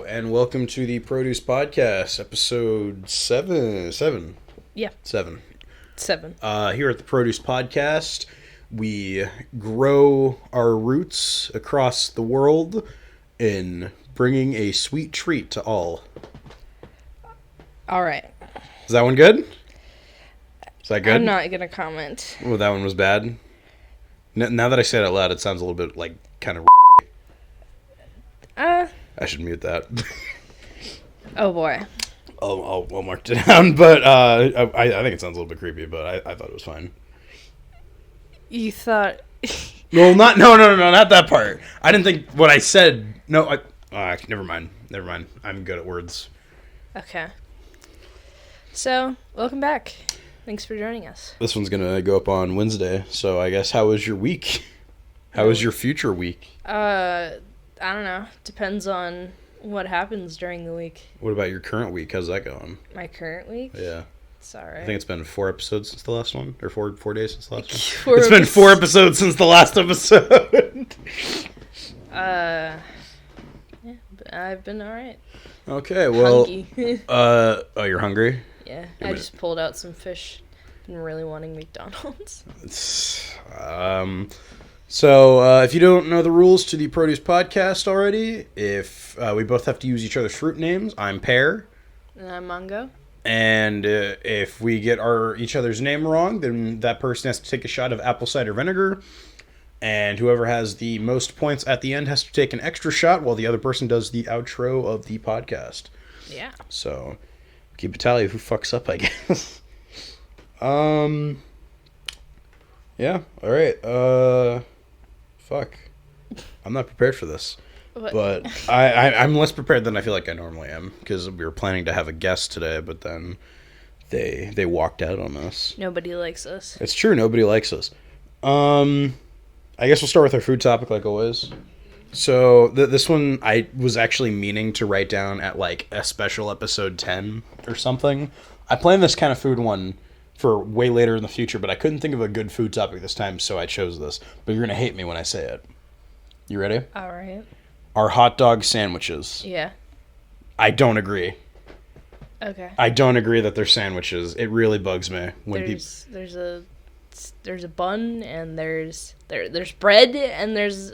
and welcome to the Produce Podcast, episode 7. Yeah. 7. 7. Here at the Produce Podcast, we grow our roots across the world in bringing a sweet treat to all. All right. Is that one good? Is that good? I'm not going to comment. Oh, that one was bad? Now that I say it out loud, it sounds a little bit like kind of... I should mute that. Oh, boy. I'll mark it down, but I think it sounds a little bit creepy, but I thought it was fine. You thought... Well, no, not that part. I didn't think what I said... No, never mind. I'm good at words. Okay. So, welcome back. Thanks for joining us. This one's going to go up on Wednesday, so I guess how was your week? How was your future week? I don't know. Depends on what happens during the week. What about your current week? How's that going? My current week? Yeah. It's alright. I think it's been 4 episodes since the last one, or 4 days since the last one. It's been 4 episodes since the last episode. Yeah, I've been alright. Okay, well... Hungry. Oh, you're hungry? Yeah, I just pulled out some fish. Been really wanting McDonald's. So, if you don't know the rules to the Produce Podcast already, if we both have to use each other's fruit names, I'm Pear. And I'm Mango. And if we get each other's name wrong, then that person has to take a shot of apple cider vinegar. And whoever has the most points at the end has to take an extra shot while the other person does the outro of the podcast. Yeah. So, keep a tally of who fucks up, I guess. Yeah, alright, fuck. I'm not prepared for this. What? But I'm less prepared than I feel like I normally am, because we were planning to have a guest today, but then they walked out on us. Nobody likes us. It's true, nobody likes us. I guess we'll start with our food topic like always. So this one I was actually meaning to write down at like a special episode 10 or something. I planned this kind of food one for way later in the future, but I couldn't think of a good food topic this time, so I chose this. But you're going to hate me when I say it. You ready? All right. Are hot dog sandwiches? Yeah. I don't agree. Okay. I don't agree that they're sandwiches. It really bugs me when there's a bun and there's bread and there's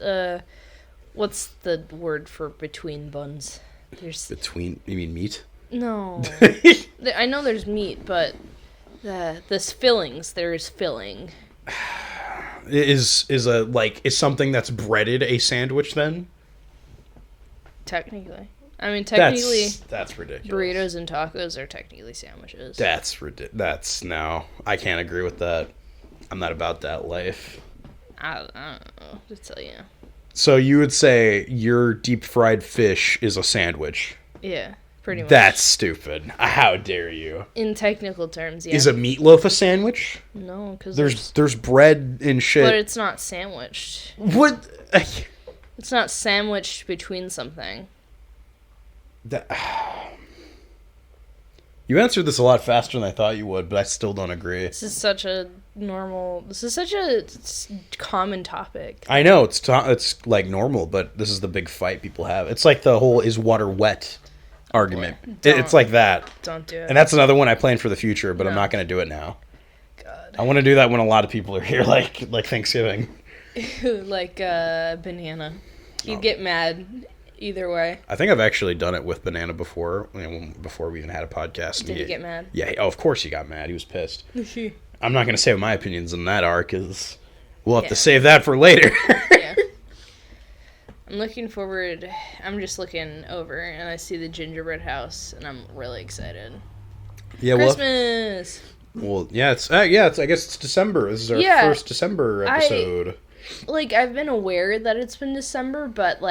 what's the word for between buns? You mean meat? No. I know there's meat, but there's fillings. There's filling. Is something that's breaded a sandwich then? Technically. I mean, technically... That's ridiculous. Burritos and tacos are technically sandwiches. That's ridiculous. No, I can't agree with that. I'm not about that life. I don't know to tell you. So you would say your deep fried fish is a sandwich? Yeah, pretty much. That's stupid. How dare you? In technical terms, yeah. Is a meatloaf a sandwich? No, because there's bread and shit. But it's not sandwiched. What? It's not sandwiched between something. You answered this a lot faster than I thought you would, but I still don't agree. This is such a common topic. I know, it's like normal, but this is the big fight people have. It's like the whole is water wet argument. It's like that. Don't do it. And that's another one I plan for the future, but No. I'm not going to do it now. God. I want to do that when a lot of people are here, like Thanksgiving. Like banana. You'd get mad either way. I think I've actually done it with Banana before, before we even had a podcast. Did he get mad? Yeah, of course he got mad. He was pissed. I'm not going to say what my opinions on that are, because we'll have to save that for later. Yeah. I'm looking forward. I'm just looking over, and I see the gingerbread house, and I'm really excited. Yeah, Christmas! Well, I guess it's December. This is our first December episode. I've been aware that it's been December, but,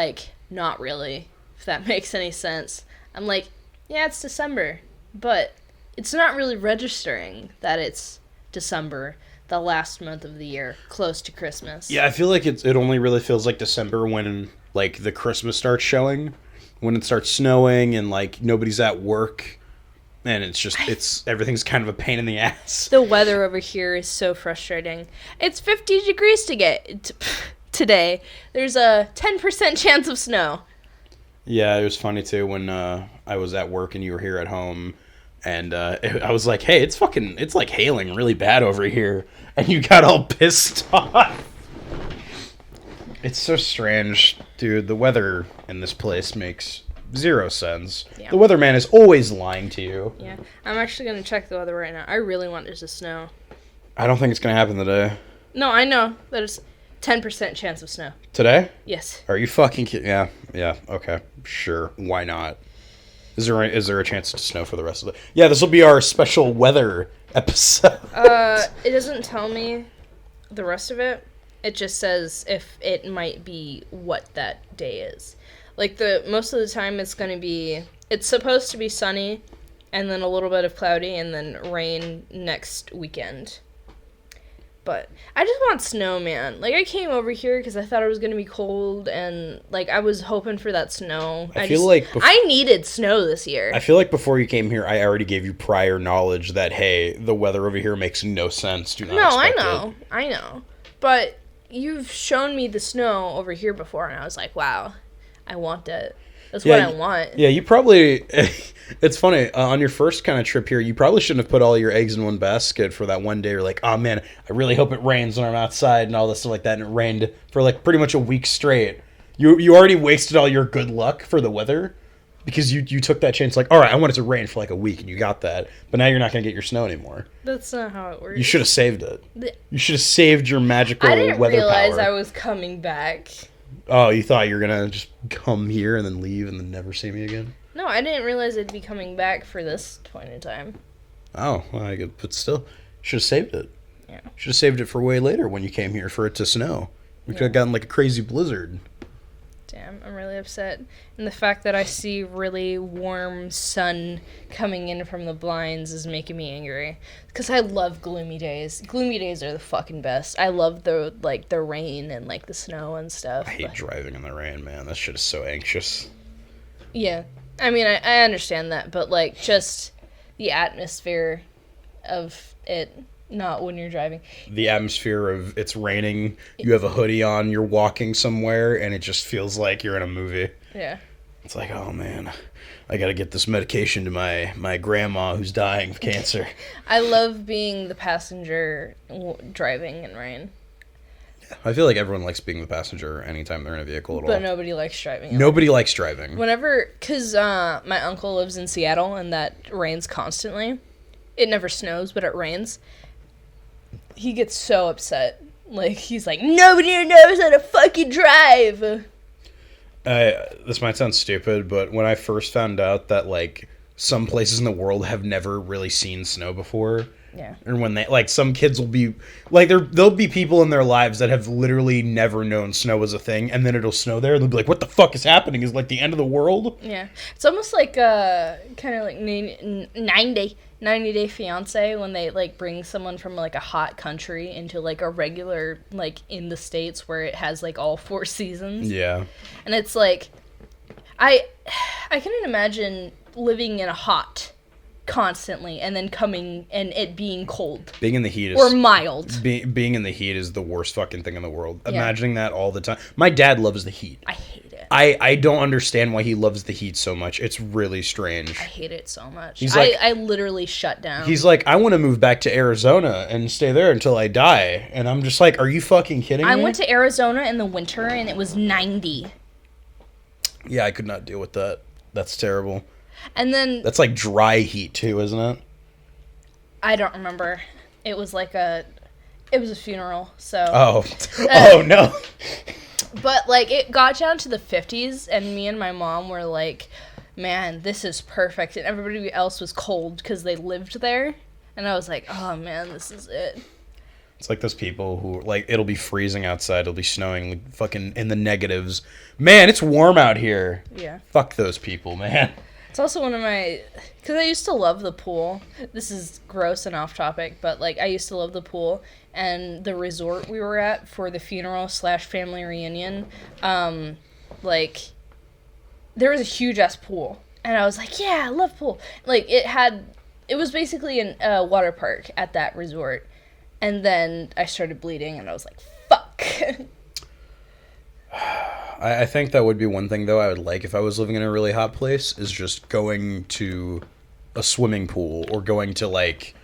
not really, if that makes any sense. I'm like, yeah, it's December, but it's not really registering that it's December, the last month of the year, close to Christmas. Yeah, I feel like it only really feels like December when, the Christmas starts showing, when it starts snowing and, nobody's at work. And it's everything's kind of a pain in the ass. The weather over here is so frustrating. It's 50 degrees today. There's a 10% chance of snow. Yeah, it was funny too when I was at work and you were here at home, and I was like, "Hey, it's like hailing really bad over here," and you got all pissed off. It's so strange, dude. The weather in this place makes zero sense. Yeah. The weatherman is always lying to you. Yeah. I'm actually going to check the weather right now. I really want it to snow. I don't think it's gonna happen today. No, I know. There's 10% chance of snow. Today? Yes. Are you fucking kidding? Yeah, okay. Sure, why not? Is there a chance to snow for the rest of the... Yeah, this will be our special weather episode. It doesn't tell me the rest of it. It just says if it might be what that day is. Like, most of the time it's supposed to be sunny, and then a little bit of cloudy, and then rain next weekend. But I just want snow, man. Like, I came over here because I thought it was going to be cold, and, like, I was hoping for that snow. I needed snow this year. I feel like before you came here, I already gave you prior knowledge that, hey, the weather over here makes no sense. Do not expect it. I know. But you've shown me the snow over here before, and I was like, wow, I want it. That's what I want. Yeah, you probably... It's funny, on your first kind of trip here, you probably shouldn't have put all your eggs in one basket for that one day. You're like, oh man, I really hope it rains when I'm outside and all this stuff like that, and it rained for like pretty much a week straight. You already wasted all your good luck for the weather because you took that chance like, all right, I want it to rain for like a week, and you got that. But now you're not going to get your snow anymore. That's not how it works. You should have saved it. You should have saved your magical weather power. I didn't realize I was coming back. Oh, you thought you were going to just come here and then leave and then never see me again? No, I didn't realize I'd be coming back for this point in time. Oh, well, but still, should have saved it. Yeah. Should have saved it for way later when you came here for it to snow. We could have gotten like a crazy blizzard. Damn, I'm really upset. And the fact that I see really warm sun coming in from the blinds is making me angry. Because I love gloomy days. Gloomy days are the fucking best. I love the rain and like the snow and stuff. I hate driving in the rain, man. That shit is so anxious. Yeah. I mean, I understand that, but like just the atmosphere of it, not when you're driving. The atmosphere of it's raining, you have a hoodie on, you're walking somewhere, and it just feels like you're in a movie. Yeah. It's like, oh man, I gotta get this medication to my grandma who's dying of cancer. I love being the passenger driving in rain. I feel like everyone likes being the passenger anytime they're in a vehicle at all. But nobody likes driving. Nobody likes driving. Because my uncle lives in Seattle, and that rains constantly. It never snows, but it rains. He gets so upset. Like, he's like, nobody knows how to fucking drive. This might sound stupid, but when I first found out that, like, some places in the world have never really seen snow before... Yeah. And when they, like, some kids will be, like, there'll be people in their lives that have literally never known snow was a thing, and then it'll snow there, and they'll be like, what the fuck is happening? Is it, like, the end of the world? Yeah. It's almost like, kind of like 90 Day Fiancé, when they, like, bring someone from, like, a hot country into, like, a regular, like, in the States where it has, like, all 4 seasons. Yeah. And it's, like, I couldn't imagine living in a hot constantly and then coming and it being cold. Being in the heat is... Or mild. Being in the heat is the worst fucking thing in the world. Yeah. Imagining that all the time. My dad loves the heat. I hate it. I don't understand why he loves the heat so much. It's really strange. I hate it so much. He's like, I literally shut down. He's like, I want to move back to Arizona and stay there until I die. And I'm just like, are you fucking kidding me? I went to Arizona in the winter and it was 90. Yeah, I could not deal with that. That's terrible. And then... That's like dry heat too, isn't it? I don't remember. It was like it was a funeral, so... Oh. Oh, no. But, like, it got down to the 50s, and me and my mom were like, man, this is perfect. And everybody else was cold because they lived there. And I was like, oh, man, this is it. It's like those people who, like, it'll be freezing outside, it'll be snowing, like, fucking in the negatives. Man, it's warm out here. Yeah. Fuck those people, man. It's also one of my... Because I used to love the pool. This is gross and off topic, but, like, I used to love the pool. And the resort we were at for the funeral/family reunion, like, there was a huge-ass pool. And I was like, yeah, I love pool. Like, it was basically a water park at that resort. And then I started bleeding, and I was like, fuck. I think that would be one thing, though, I would like if I was living in a really hot place, is just going to a swimming pool or going to, like...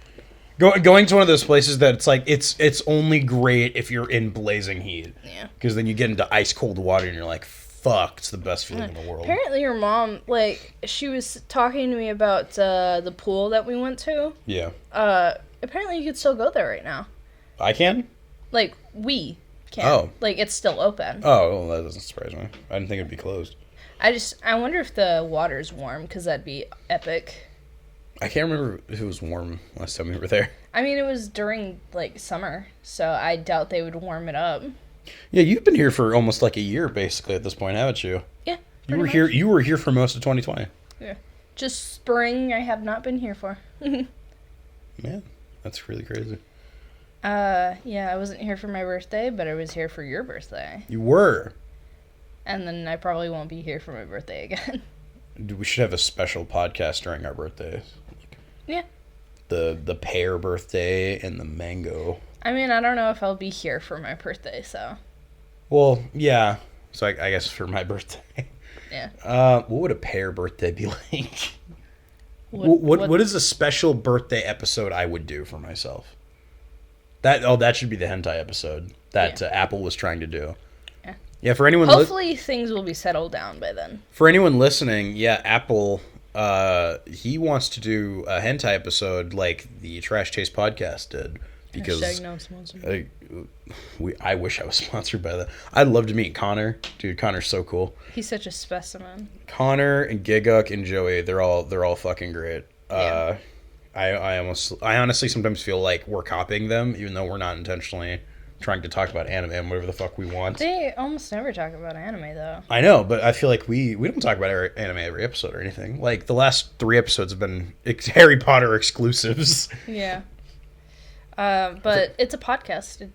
Going to one of those places that it's like, it's only great if you're in blazing heat. Yeah. Because then you get into ice cold water and you're like, fuck, it's the best feeling in the world. Apparently your mom, like, she was talking to me about the pool that we went to. Yeah. Apparently you could still go there right now. I can? Like, we can. Oh. Like, it's still open. Oh, well, that doesn't surprise me. I didn't think it'd be closed. I wonder if the water's warm, because that'd be epic. I can't remember if it was warm last time we were there. I mean, it was during, like, summer, so I doubt they would warm it up. Yeah, you've been here for almost like a year, basically, at this point, haven't you? Yeah. You were here for most of 2020. Yeah. Just spring I have not been here for. Man, that's really crazy. Yeah, I wasn't here for my birthday, but I was here for your birthday. You were. And then I probably won't be here for my birthday again. We should have a special podcast during our birthdays. Yeah. The pear birthday and the mango. I mean, I don't know if I'll be here for my birthday, so. Well, yeah. So I guess for my birthday. Yeah. What would a pear birthday be like? What is a special birthday episode I would do for myself? That should be the hentai episode that Apple was trying to do. Yeah. Yeah, for anyone... Hopefully things will be settled down by then. For anyone listening, yeah, Apple... he wants to do a hentai episode like the Trash Taste podcast did, because I wish I was sponsored by that. I'd love to meet Connor. Dude, Connor's so cool. He's such a specimen. Connor and Giguk and Joey, they're all fucking great. Yeah. I honestly sometimes feel like we're copying them, even though we're not intentionally trying to talk about anime and whatever the fuck we want. They almost never talk about anime, though. I know, but I feel like we don't talk about anime every episode or anything. Like, the last 3 episodes have been Harry Potter exclusives. Yeah. But it's a podcast.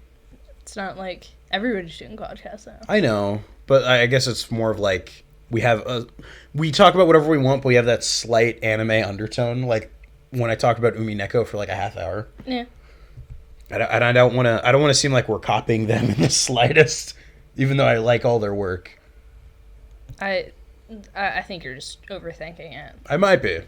It's not like everybody's doing podcasts now. I know, but I guess it's more of like we talk about whatever we want, but we have that slight anime undertone. Like when I talk about Umineko for like a half hour. Yeah. I don't want to seem like we're copying them in the slightest, even though I like all their work. I think you're just overthinking it. I might be.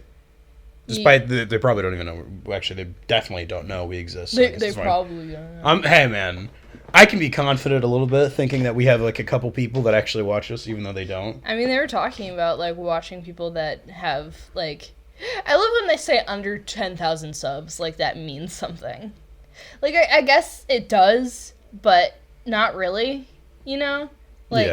Despite they probably don't even know. Actually, they definitely don't know we exist. So they probably don't know. Hey, man. I can be confident a little bit, thinking that we have like a couple people that actually watch us, even though they don't. I mean, they were talking about like watching people that have like... I love when they say under 10,000 subs. Like, that means something. Like, I guess it does, but not really, you know? Like,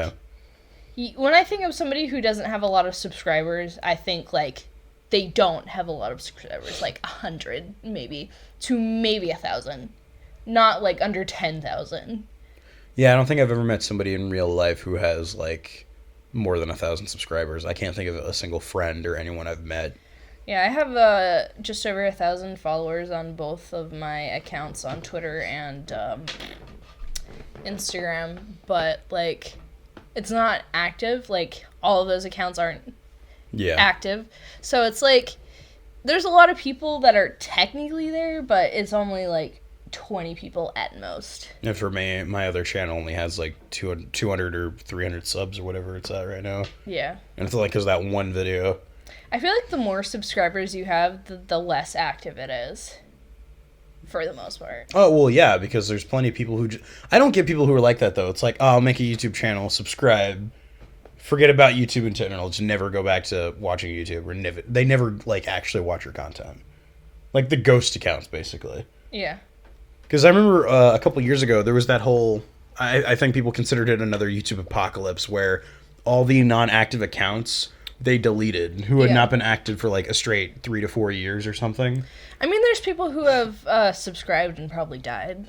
yeah. When I think of somebody who doesn't have a lot of subscribers, I think, like, they don't have a lot of subscribers. Like, 100, maybe, to maybe 1,000. Not, like, under 10,000. Yeah, I don't think I've ever met somebody in real life who has, like, more than 1,000 subscribers. I can't think of a single friend or anyone I've met. Yeah, I have just over 1,000 followers on both of my accounts on Twitter and Instagram, but, like, it's not active. Like, all of those accounts aren't active. So it's like, there's a lot of people that are technically there, but it's only, like, 20 people at most. And for me, my other channel only has, like, 200 or 300 subs or whatever it's at right now. Yeah. And it's like, because that one video... I feel like the more subscribers you have, the less active it is. For the most part. Oh, well, yeah, because there's plenty of people who... I don't get people who are like that, though. It's like, oh, I'll make a YouTube channel, subscribe, forget about YouTube in general, just never go back to watching YouTube, or they never, like, actually watch your content. Like, the ghost accounts, basically. Yeah. Because I remember a couple years ago, there was that whole... I think people considered it another YouTube apocalypse, where all the non-active accounts... they deleted, who had not been active for like a straight 3 to 4 years or something. I mean, there's people who have subscribed and probably died.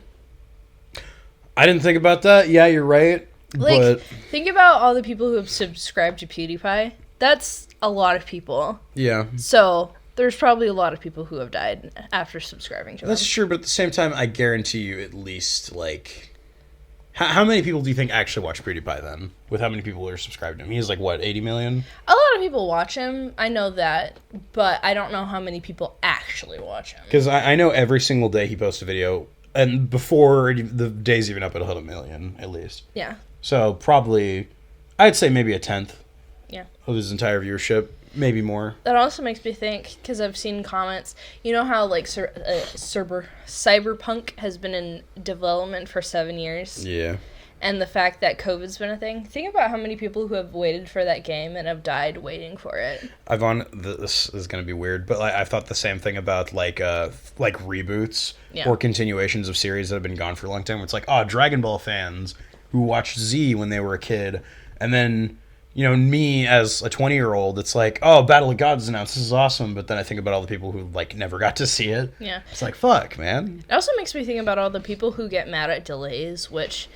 I didn't think about that. Yeah, you're right. Like, but... think about all the people who have subscribed to PewDiePie. That's a lot of people. Yeah. So, there's probably a lot of people who have died after subscribing to him. That's true, but at the same time, I guarantee you at least, like... How many people do you think actually watch PewDiePie then? With how many people are subscribed to him? He's like, what, 80 million? A lot of people watch him. I know that. But I don't know how many people actually watch him. Because I know every single day he posts a video. And before the day's even up at 100 million, at least. Yeah. So probably I'd say maybe a tenth. Yeah. Of his entire viewership, maybe more. That also makes me think, because I've seen comments, you know how, like, Cyberpunk has been in development for 7 years? Yeah. And the fact that COVID's been a thing? Think about how many people who have waited for that game and have died waiting for it. This is going to be weird, but I've thought the same thing about, like reboots or continuations of series that have been gone for a long time. It's like, Dragon Ball fans who watched Z when they were a kid, and then... me as a 20-year-old, it's like, Battle of Gods is announced. This is awesome. But then I think about all the people who, never got to see it. Yeah. It's like, fuck, man. It also makes me think about all the people who get mad at delays, which,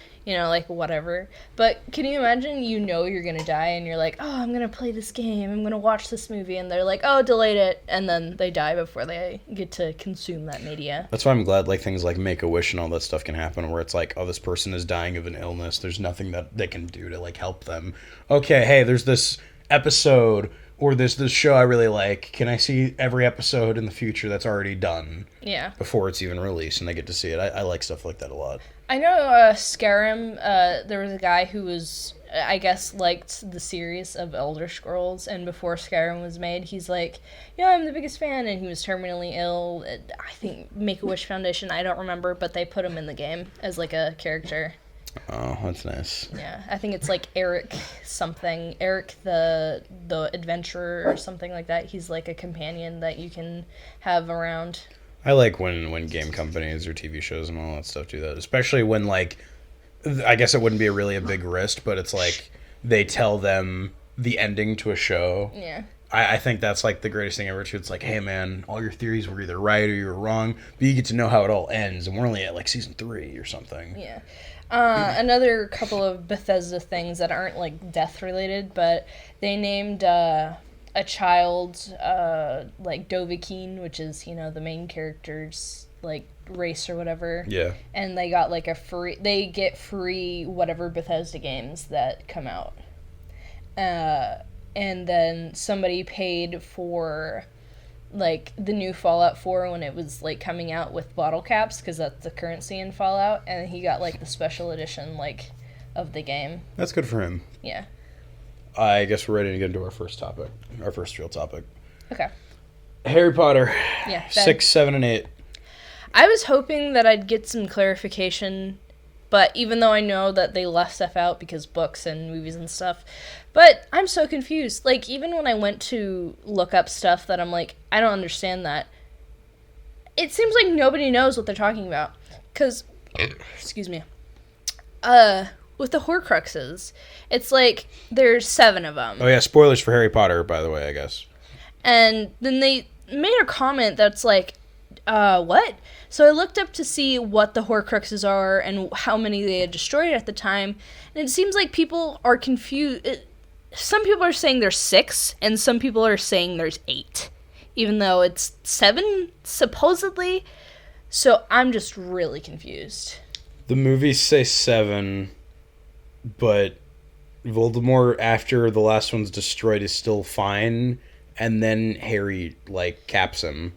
whatever. But can you imagine you're going to die and you're like, I'm going to play this game. I'm going to watch this movie. And they're like, delayed it. And then they die before they get to consume that media. That's why I'm glad, things like Make-A-Wish and all that stuff can happen where it's like, this person is dying of an illness. There's nothing that they can do to, help them. Okay, hey, there's this episode or this show I really like. Can I see every episode in the future that's already done? Yeah. Before it's even released and they get to see it. I like stuff like that a lot. I know Skyrim, there was a guy who was, I guess, liked the series of Elder Scrolls, and before Skyrim was made, he's like, I'm the biggest fan, and he was terminally ill. I think Make-A-Wish Foundation, I don't remember, but they put him in the game as, a character. Oh, that's nice. Yeah, I think it's Eric something. Eric the adventurer or something like that. He's a companion that you can have around. I like when game companies or TV shows and all that stuff do that. Especially when, I guess it wouldn't be a big risk, but it's they tell them the ending to a show. Yeah. I think that's, the greatest thing ever, too. It's hey, man, all your theories were either right or you were wrong, but you get to know how it all ends, and we're only at, season 3 or something. Yeah. Another couple of Bethesda things that aren't, death-related, but they named, a child, Dovahkiin, which is, the main character's, race or whatever. Yeah. And they got, they get free whatever Bethesda games that come out. And then somebody paid for, the new Fallout 4 when it was, coming out with bottle caps, because that's the currency in Fallout, and he got, the special edition, of the game. That's good for him. Yeah. I guess we're ready to get into our first topic. Our first real topic. Okay. Harry Potter. Yeah. 6, 7, and 8. I was hoping that I'd get some clarification, but even though I know that they left stuff out because books and movies and stuff, but I'm so confused. Even when I went to look up stuff that I'm I don't understand that, it seems like nobody knows what they're talking about. Because, excuse me, with the Horcruxes, it's there's 7 of them. Oh, yeah, spoilers for Harry Potter, by the way, I guess. And then they made a comment that's what? So I looked up to see what the Horcruxes are and how many they had destroyed at the time, and it seems like people are confused. Some people are saying there's 6, and some people are saying there's 8, even though it's 7, supposedly. So I'm just really confused. The movies say 7, but Voldemort, after the last one's destroyed, is still fine, and then Harry, caps him.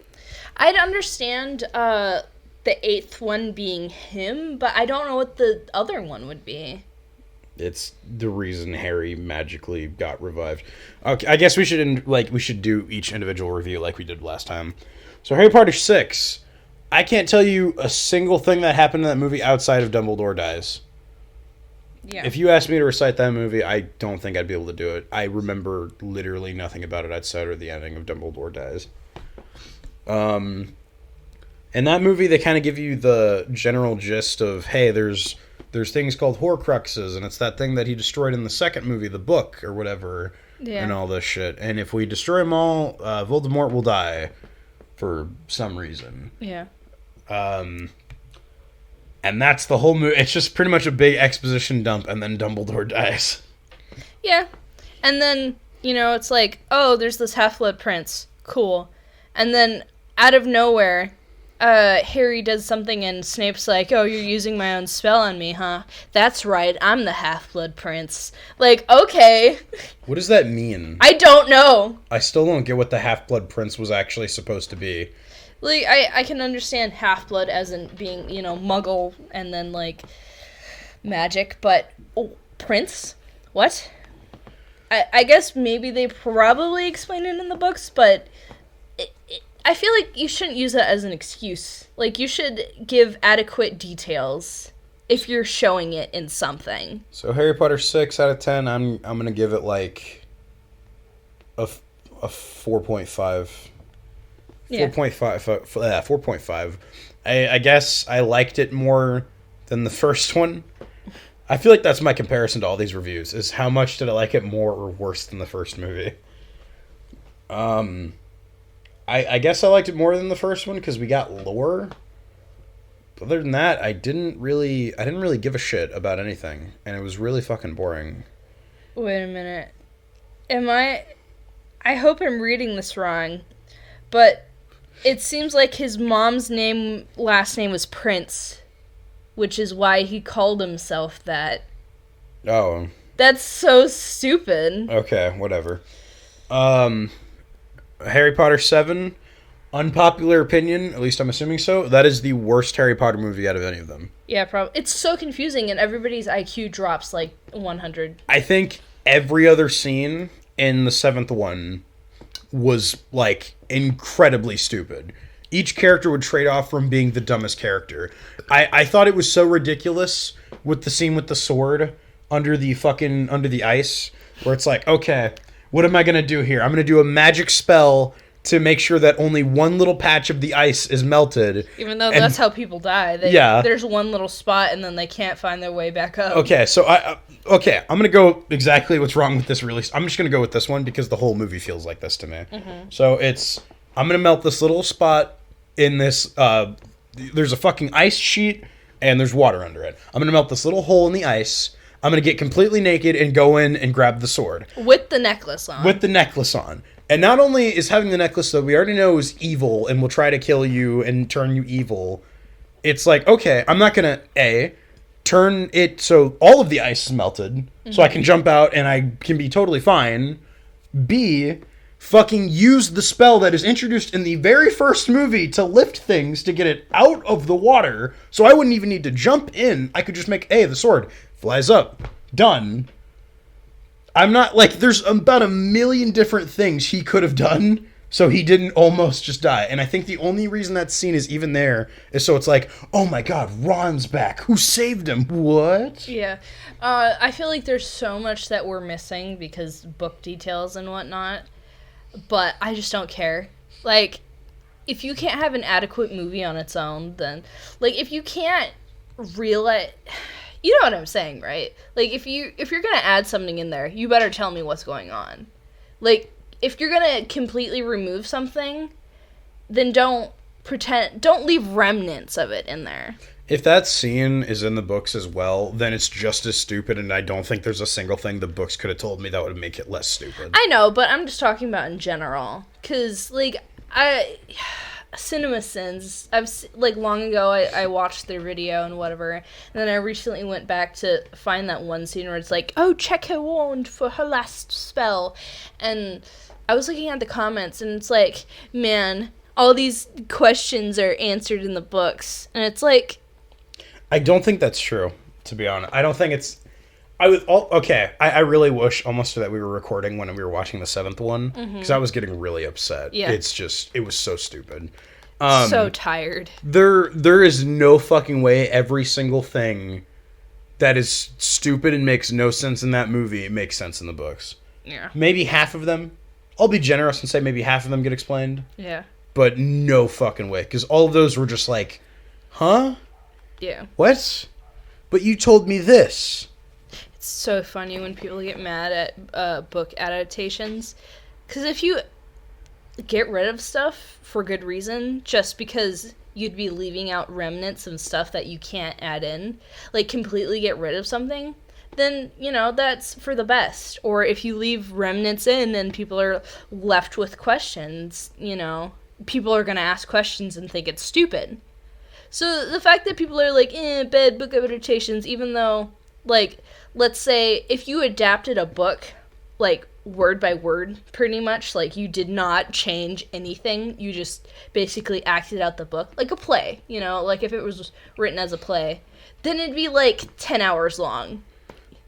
I'd understand the 8th one being him, but I don't know what the other one would be. It's the reason Harry magically got revived. Okay, I guess we should do each individual review like we did last time. So Harry Potter 6. I can't tell you a single thing that happened in that movie outside of Dumbledore dies. Yeah. If you asked me to recite that movie, I don't think I'd be able to do it. I remember literally nothing about it outside of the ending of Dumbledore dies. In that movie, they kind of give you the general gist of, hey, there's things called Horcruxes, and it's that thing that he destroyed in the second movie, the book, or whatever, and all this shit. And if we destroy them all, Voldemort will die for some reason. Yeah. And that's the whole movie. It's just pretty much a big exposition dump, and then Dumbledore dies. Yeah. And then, it's there's this Half-Blood Prince. Cool. And then, out of nowhere, Harry does something and Snape's you're using my own spell on me, huh? That's right, I'm the Half-Blood Prince. Okay. What does that mean? I don't know. I still don't get what the Half-Blood Prince was actually supposed to be. I can understand Half-Blood as in being, Muggle and then, magic, but... Oh, Prince? What? I guess maybe they probably explain it in the books, but I feel like you shouldn't use that as an excuse. Like, you should give adequate details if you're showing it in something. So Harry Potter 6 out of 10, I'm going to give it like a 4.5. Yeah. 4.5. I guess I liked it more than the first one. I feel like that's my comparison to all these reviews, is how much did I like it more or worse than the first movie. I guess I liked it more than the first one because we got lore. Other than that, I didn't really give a shit about anything, and it was really fucking boring. Wait a minute. I hope I'm reading this wrong, but it seems like his mom's last name was Prince, which is why he called himself that. Oh. That's so stupid. Okay, whatever. Harry Potter 7, unpopular opinion, at least I'm assuming so, that is the worst Harry Potter movie out of any of them. Yeah, probably. It's so confusing, and everybody's IQ drops like 100. I think every other scene in the 7th one was, like, incredibly stupid. Each character would trade off from being the dumbest character. I thought it was so ridiculous with the scene with the sword under the ice, where it's like, okay, what am I going to do here? I'm going to do a magic spell to make sure that only one little patch of the ice is melted. Even though that's how people die. There's one little spot, and then they can't find their way back up. Okay, so I'm going to go exactly what's wrong with this release. I'm just going to go with this one because the whole movie feels like this to me. Mm-hmm. So I'm going to melt this little spot in this, there's a fucking ice sheet, and there's water under it. I'm going to melt this little hole in the ice. I'm going to get completely naked and go in and grab the sword. With the necklace on. And not only is having the necklace, though, we already know is evil and will try to kill you and turn you evil. It's like, okay, I'm not going to, turn it so all of the ice is melted, so I can jump out and I can be totally fine. B, fucking use the spell that is introduced in the very first movie to lift things to get it out of the water, so I wouldn't even need to jump in. I could just make, the sword flies up. Done. I'm not, like, there's about a million different things he could have done so he didn't almost just die. And I think the only reason that scene is even there is so it's like, oh my god, Ron's back. Who saved him? What? Yeah. I feel like there's so much that we're missing because book details and whatnot. But I just don't care. Like, if you can't have an adequate movie on its own, then, like, if you can't realize, you know what I'm saying, right? Like, if you're gonna add something in there, you better tell me what's going on. Like, if you're gonna completely remove something, then don't leave remnants of it in there. If that scene is in the books as well, then it's just as stupid, and I don't think there's a single thing the books could have told me that would make it less stupid. I know, but I'm just talking about in general. Because, like, CinemaSins, long ago, I watched their video and whatever, and then I recently went back to find that one scene where it's like, oh, check her wand for her last spell. And I was looking at the comments, and it's like, man, all these questions are answered in the books. And it's like, I don't think that's true, to be honest. I don't think it's... I really wish almost that we were recording when we were watching the 7th one, because I was getting really upset. Yeah. It's just... It was so stupid. So tired. There is no fucking way every single thing that is stupid and makes no sense in that movie makes sense in the books. Yeah. Maybe half of them. I'll be generous and say maybe half of them get explained. Yeah. But no fucking way, because all of those were just like, huh? Yeah. What? But you told me this. It's so funny when people get mad at book adaptations. Because if you get rid of stuff for good reason, just because you'd be leaving out remnants and stuff that you can't add in, like completely get rid of something, then, that's for the best. Or if you leave remnants in and people are left with questions, people are going to ask questions and think it's stupid. So the fact that people are like, bad book adaptations, even though, like, let's say if you adapted a book, like, word by word, pretty much, like, you did not change anything, you just basically acted out the book, like a play, like if it was written as a play, then it'd be, like, 10 hours long.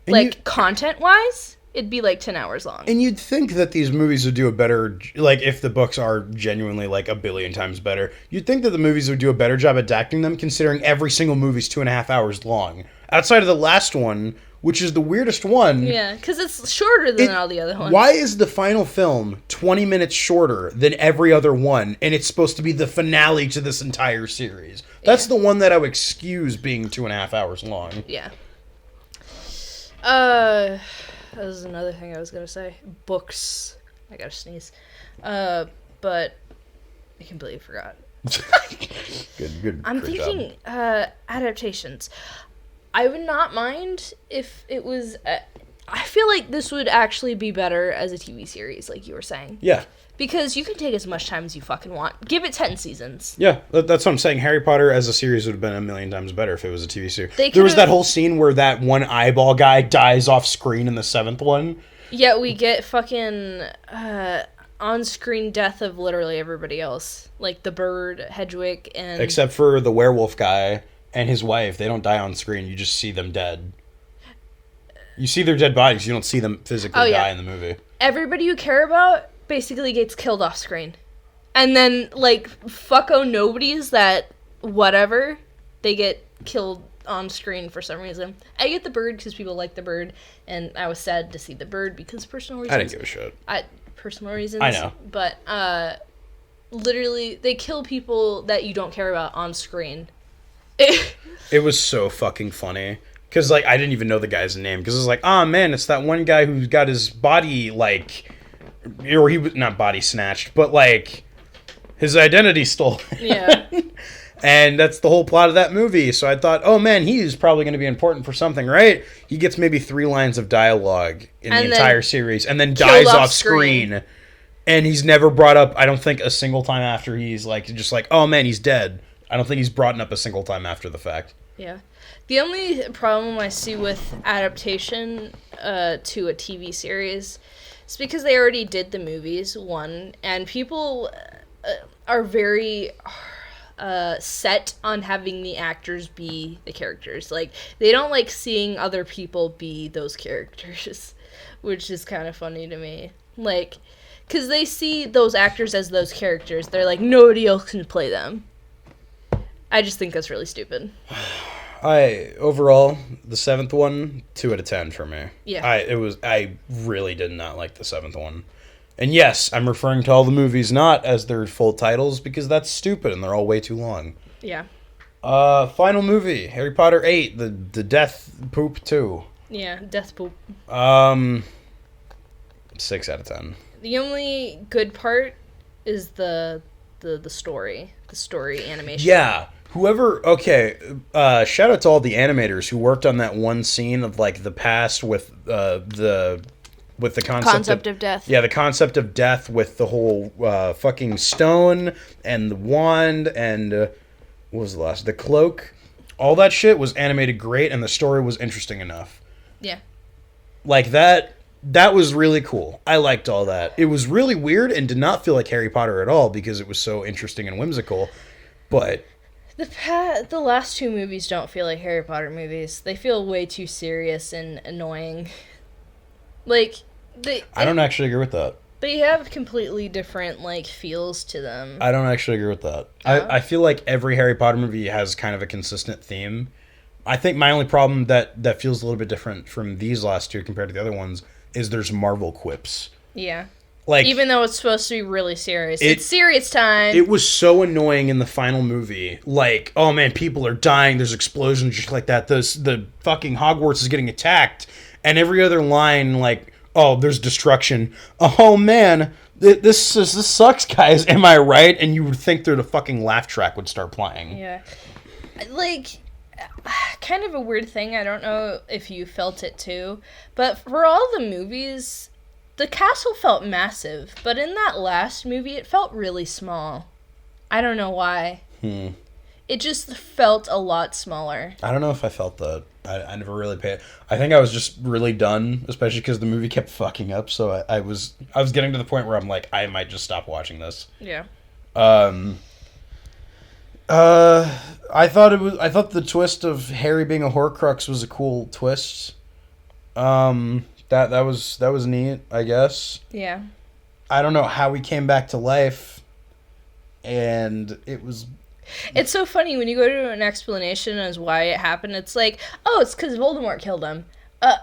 And like, content-wise, it'd be like 10 hours long. And you'd think that these movies would do a better, like, if the books are genuinely, like, a billion times better, you'd think that the movies would do a better job adapting them, considering every single movie's 2.5 hours long. Outside of the last one, which is the weirdest one. Yeah, because it's shorter than all the other ones. Why is the final film 20 minutes shorter than every other one, and it's supposed to be the finale to this entire series? That's the one that I would excuse being 2.5 hours long. Yeah. That was another thing I was gonna say. Books. I gotta sneeze. But I completely forgot. Good. I'm thinking adaptations. I would not mind if it was. I feel like this would actually be better as a TV series, like you were saying. Yeah. Because you can take as much time as you fucking want. Give it 10 seasons. Yeah, that's what I'm saying. Harry Potter as a series would have been a million times better if it was a TV series. There was that whole scene where that one eyeball guy dies off screen in the 7th one. Yeah, we get fucking on-screen death of literally everybody else. Like the bird, Hedwig, and... Except for the werewolf guy and his wife. They don't die on screen. You just see them dead. You see their dead bodies. You don't see them physically die in the movie. Everybody you care about basically gets killed off screen. And then, like, fucko nobodies that, whatever, they get killed on screen for some reason. I get the bird because people like the bird, and I was sad to see the bird because personal reasons. I didn't give a shit. Personal reasons. I know. But, literally, they kill people that you don't care about on screen. It was so fucking funny. Because, like, I didn't even know the guy's name. Because it was like, oh, man, it's that one guy who got his body, like... Or he was not body snatched, but like his identity stolen. Yeah. And that's the whole plot of that movie. So I thought, oh man, he's probably going to be important for something, right? He gets maybe 3 lines of dialogue in the entire series and then dies off screen. And he's never brought up, I don't think, a single time after he's like, just like, oh man, he's dead. I don't think he's brought up a single time after the fact. Yeah. The only problem I see with adaptation to a TV series is because they already did the movies, one, and people are very set on having the actors be the characters. Like, they don't like seeing other people be those characters, which is kind of funny to me. Like, because they see those actors as those characters. They're like, nobody else can play them. I just think that's really stupid. Overall, the 7th one, 2 out of 10 for me. Yeah. I really did not like the 7th one. And yes, I'm referring to all the movies not as their full titles because that's stupid and they're all way too long. Yeah. Final movie, Harry Potter 8, the Death Poop 2. Yeah, Death Poop. 6 out of 10. The only good part is the story. The story animation. Yeah. Shout out to all the animators who worked on that one scene of like the past with the concept of death. Yeah, the concept of death with the whole fucking stone and the wand and what was the last? The cloak. All that shit was animated great and the story was interesting enough. Yeah. Like that was really cool. I liked all that. It was really weird and did not feel like Harry Potter at all because it was so interesting and whimsical. But the last 2 movies don't feel like Harry Potter movies. They feel way too serious and annoying. Like, I don't actually agree with that. They have completely different, like, feels to them. I don't actually agree with that. I feel like every Harry Potter movie has kind of a consistent theme. I think my only problem that feels a little bit different from these last 2 compared to the other ones is there's Marvel quips. Yeah. Like, even though it's supposed to be really serious. It's serious time. It was so annoying in the final movie. Like, oh man, people are dying. There's explosions just like that. The fucking Hogwarts is getting attacked. And every other line, like, oh, there's destruction. Oh man, this sucks, guys. Am I right? And you would think that the fucking laugh track would start playing. Yeah. Like, kind of a weird thing. I don't know if you felt it too. But for all the movies, the castle felt massive, but in that last movie, it felt really small. I don't know why. It just felt a lot smaller. I don't know if I felt that. I never really paid. I think I was just really done, especially because the movie kept fucking up. So I was getting to the point where I'm like, I might just stop watching this. Yeah. I thought the twist of Harry being a Horcrux was a cool twist. That That was neat, I guess. Yeah. I don't know how he came back to life, and it was... It's so funny when you go to an explanation as why it happened. It's like, oh, it's because Voldemort killed him.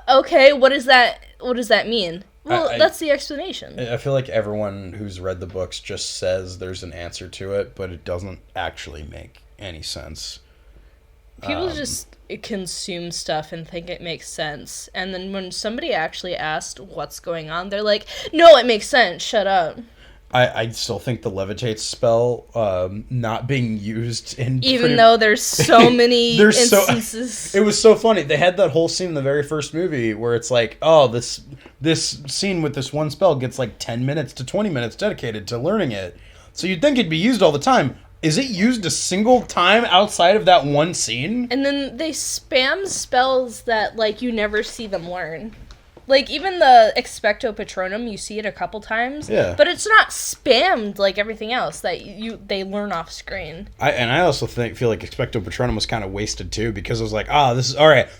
Okay, what does that mean? Well, that's the explanation. I feel like everyone who's read the books just says there's an answer to it, but it doesn't actually make any sense. People just consume stuff and think it makes sense. And then when somebody actually asked what's going on, they're like, no, it makes sense. Shut up. I still think the levitate spell not being used in... Even though there's so many instances. It was so funny. They had that whole scene in the very first movie where it's like, oh, this scene with this one spell gets like 10 minutes to 20 minutes dedicated to learning it. So you'd think it'd be used all the time. Is it used a single time outside of that one scene? And then they spam spells that, like, you never see them learn. Like, even the Expecto Patronum, you see it a couple times. Yeah. But it's not spammed like everything else that they learn off screen. I also feel like Expecto Patronum was kind of wasted, too, because it was like,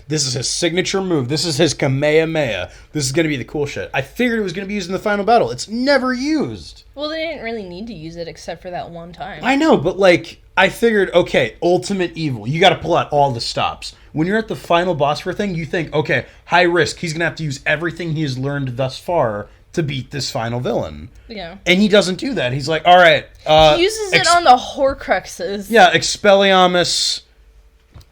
this is his signature move. This is his Kamehameha. This is going to be the cool shit. I figured it was going to be used in the final battle. It's never used. Well, they didn't really need to use it except for that one time. I know, but, like, I figured, okay, ultimate evil. You got to pull out all the stops. When you're at the final boss for a thing, you think, okay, high risk. He's going to have to use everything he has learned thus far to beat this final villain. Yeah. And he doesn't do that. He's like, all right. He uses it on the Horcruxes. Yeah, Expelliarmus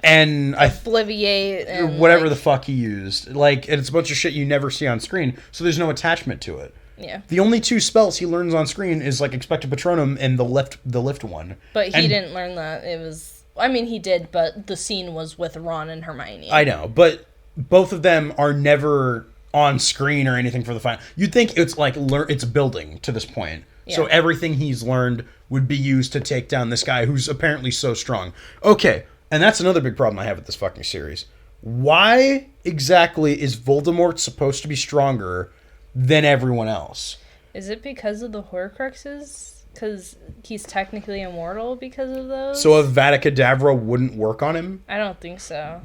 and... Obliviate. And whatever the fuck he used. Like, and it's a bunch of shit you never see on screen, so there's no attachment to it. Yeah. The only two spells he learns on screen is, like, Expecto Patronum and the lift one. But he didn't learn that. It was... I mean, he did, but the scene was with Ron and Hermione. I know, but both of them are never on screen or anything for the final. You'd think it's like it's building to this point. Yeah. So everything he's learned would be used to take down this guy who's apparently so strong. Okay, and that's another big problem I have with this fucking series. Why exactly is Voldemort supposed to be stronger than everyone else? Is it because of the Horcruxes? Because he's technically immortal because of those? So a Vada Kedavra wouldn't work on him? I don't think so.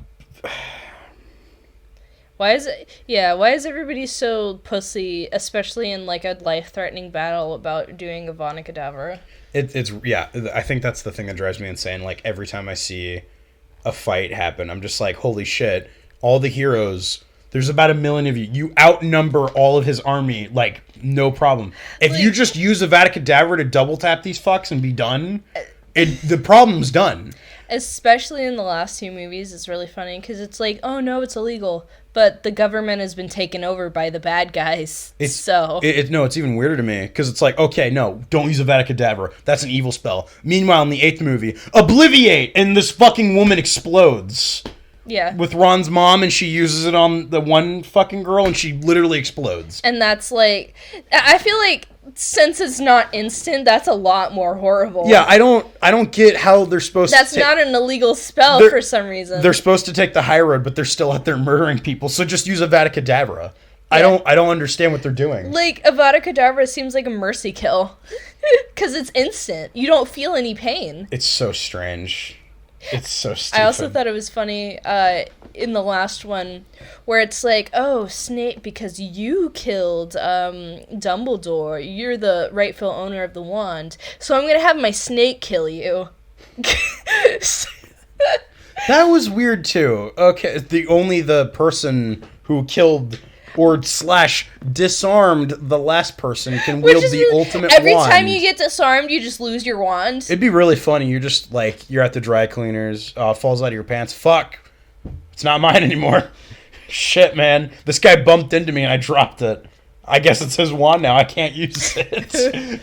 Why is everybody so pussy, especially in like a life-threatening battle, about doing a Vada Kedavra? I think that's the thing that drives me insane. Like, every time I see a fight happen, I'm just like, holy shit, all the heroes... There's about 1 million of you. You outnumber all of his army, like, no problem. If you just use a Vada Kedavra to double tap these fucks and be done, the problem's done. Especially in the last two movies, it's really funny, because it's like, oh no, it's illegal, but the government has been taken over by the bad guys, it's even weirder to me, because it's like, okay, no, don't use a Vada Kedavra. That's an evil spell. Meanwhile, in the 8th movie, Obliviate, and this fucking woman explodes. Yeah. With Ron's mom, and she uses it on the one fucking girl, and she literally explodes. And that's like... I feel like, since it's not instant, that's a lot more horrible. Yeah, I don't get how they're supposed that's to... That's not an illegal spell for some reason. They're supposed to take the high road, but they're still out there murdering people, so just use a Vada Kedavra. Yeah. I don't understand what they're doing. Like, a Vada Kedavra seems like a mercy kill. Because it's instant. You don't feel any pain. It's so strange. It's so stupid. I also thought it was funny in the last one where it's like, oh, Snape, because you killed Dumbledore, you're the rightful owner of the wand, so I'm going to have my snake kill you. That was weird, too. Okay, the person who killed... or / disarmed the last person can wield the ultimate wand. Every time you get disarmed, you just lose your wand. It'd be really funny. You're just like, you're at the dry cleaners, falls out of your pants. Fuck. It's not mine anymore. Shit, man. This guy bumped into me and I dropped it. I guess it's his wand now. I can't use it.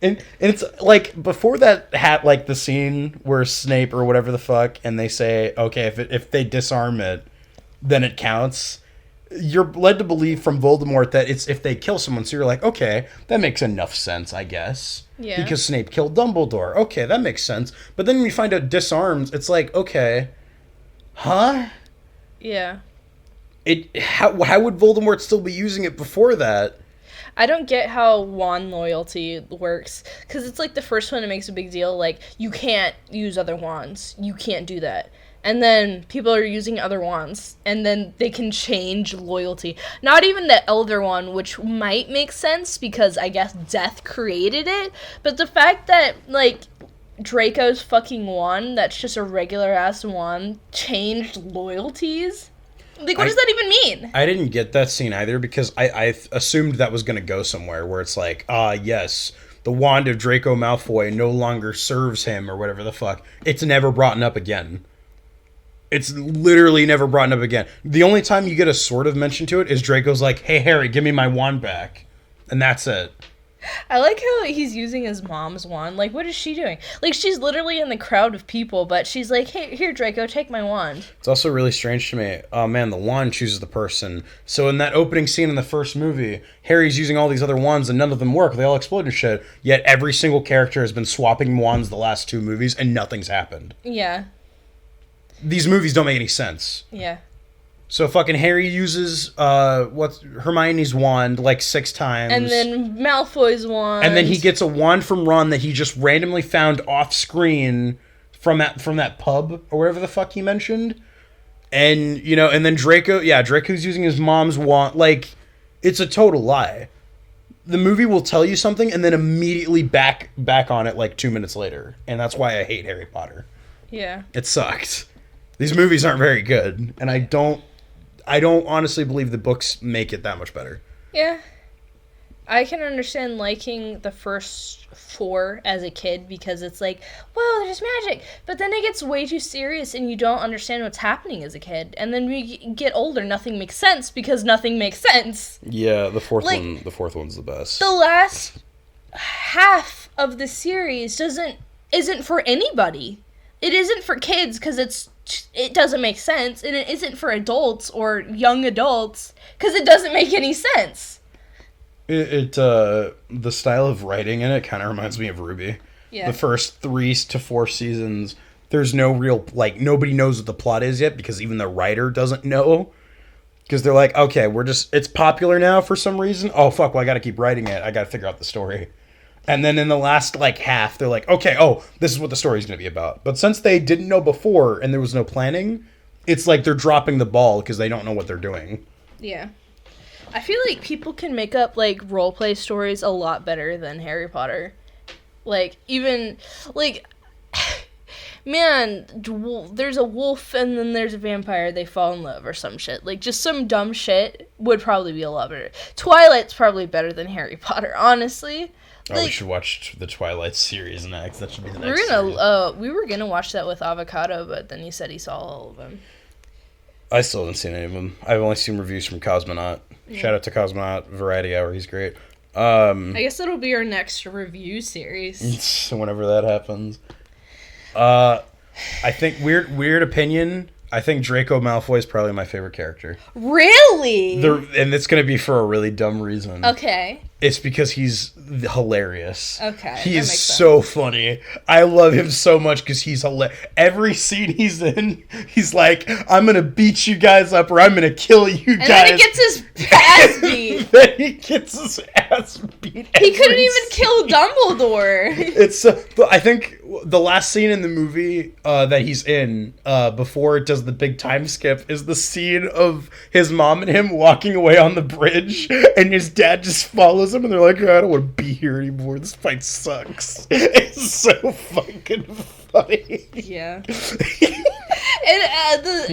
And it's like, before that like the scene where Snape or whatever the fuck, and they say, okay, if they disarm it, then it counts. You're led to believe from Voldemort that it's if they kill someone. So you're like, okay, that makes enough sense, I guess. Yeah. Because Snape killed Dumbledore. Okay, that makes sense. But then when you find out disarms, it's like, okay, huh? Yeah. How would Voldemort still be using it before that? I don't get how wand loyalty works. Because it's like the first one, it makes a big deal. Like, you can't use other wands. You can't do that. And then people are using other wands, and then they can change loyalty. Not even the Elder Wand, which might make sense because I guess Death created it, but the fact that, like, Draco's fucking wand, that's just a regular ass wand, changed loyalties? Like, what does that even mean? I didn't get that scene either because I assumed that was going to go somewhere where it's like, yes, the wand of Draco Malfoy no longer serves him or whatever the fuck. It's never brought up again. It's literally never brought up again. The only time you get a sort of mention to it is Draco's like, hey, Harry, give me my wand back. And that's it. I like how he's using his mom's wand. Like, what is she doing? Like, she's literally in the crowd of people, but she's like, hey, here, Draco, take my wand. It's also really strange to me. Oh, man, the wand chooses the person. So in that opening scene in the first movie, Harry's using all these other wands and none of them work. They all explode and shit. Yet every single character has been swapping wands the last 2 movies and nothing's happened. Yeah. These movies don't make any sense. Yeah. So fucking Harry uses Hermione's wand like 6 times. And then Malfoy's wand. And then he gets a wand from Ron that he just randomly found off screen from that pub or whatever the fuck he mentioned. And and then Draco's using his mom's wand. Like, it's a total lie. The movie will tell you something and then immediately back on it like 2 minutes later. And that's why I hate Harry Potter. Yeah. It sucks. These movies aren't very good, and I don't honestly believe the books make it that much better. Yeah. I can understand liking the first 4 as a kid because it's like, whoa, there's magic. But then it gets way too serious and you don't understand what's happening as a kid. And then when you get older, nothing makes sense because nothing makes sense. Yeah, the fourth one's the best. The last half of the series isn't for anybody. It isn't for kids because it doesn't make sense, and it isn't for adults or young adults because it doesn't make any sense. The style of writing in it kind of reminds me of Ruby. Yeah. The first 3 to 4 seasons, there's no real, like, nobody knows what the plot is yet because even the writer doesn't know. Because they're like, okay, it's popular now for some reason. Oh, fuck, well, I gotta keep writing it. I gotta figure out the story. And then in the last, like, half, they're like, okay, this is what the story's going to be about. But since they didn't know before and there was no planning, it's like they're dropping the ball because they don't know what they're doing. Yeah. I feel like people can make up, like, roleplay stories a lot better than Harry Potter. Like, even, like, man, there's a wolf and then there's a vampire, they fall in love or some shit. Like, just some dumb shit would probably be a lot better. Twilight's probably better than Harry Potter, honestly. We should watch the Twilight series next. That should be the next series. We were gonna watch that with Avocado, but then he said he saw all of them. I still haven't seen any of them. I've only seen reviews from Cosmonaut. Yeah. Shout out to Cosmonaut Variety Hour. He's great. I guess it'll be our next review series. Whenever that happens. I think weird opinion. I think Draco Malfoy is probably my favorite character. Really? And it's going to be for a really dumb reason. Okay. It's because he's hilarious. Okay. He is so funny. I love him so much because he's hilarious. Every scene he's in, he's like, I'm going to beat you guys up or I'm going to kill you guys. And then he gets his ass beat. Then he gets his ass beat. He couldn't even kill Dumbledore. I think the last scene in the movie that he's in before it does the big time skip is the scene of his mom and him walking away on the bridge and his dad just follows him and they're like, oh, I don't want to be here anymore. This fight sucks. It's so fucking funny. Yeah. And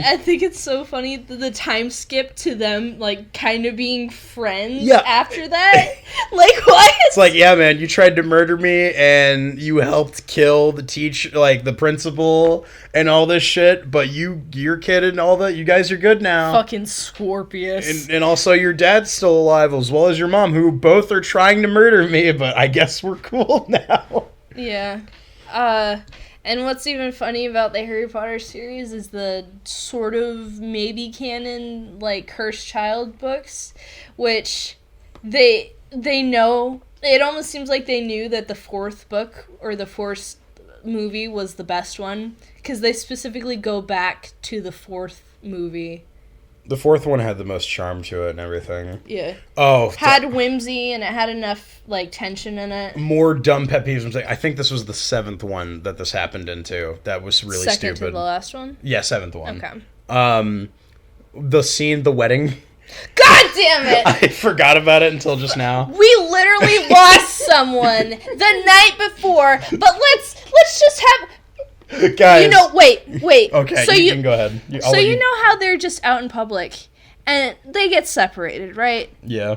I think it's so funny the time skip to them like kind of being friends after that. Like, what? It's like, yeah, man, you tried to murder me and you helped kill the principal and all this shit, but your kid and all that, you guys are good now. Fucking Scorpius. And also your dad's still alive as well as your mom, who both are trying to murder me, but I guess we're cool now. Yeah. And what's even funny about the Harry Potter series is the sort of maybe canon, like, Cursed Child books, which they know, it almost seems like they knew that the 4th book, or the 4th movie, was the best one, because they specifically go back to the 4th movie. The fourth one had the most charm to it and everything. Yeah. Oh. Had whimsy and it had enough, like, tension in it. More dumb pet peeves. I'm saying. I think this was the seventh one that this happened into. That was really Second stupid. to the last one? Yeah, seventh one. Okay. The scene, the wedding. God damn it! I forgot about it until just now. We literally lost someone the night before, but let's just have... Guys. You know, wait. Okay, so you can go ahead. So you know how they're just out in public, and they get separated, right? Yeah.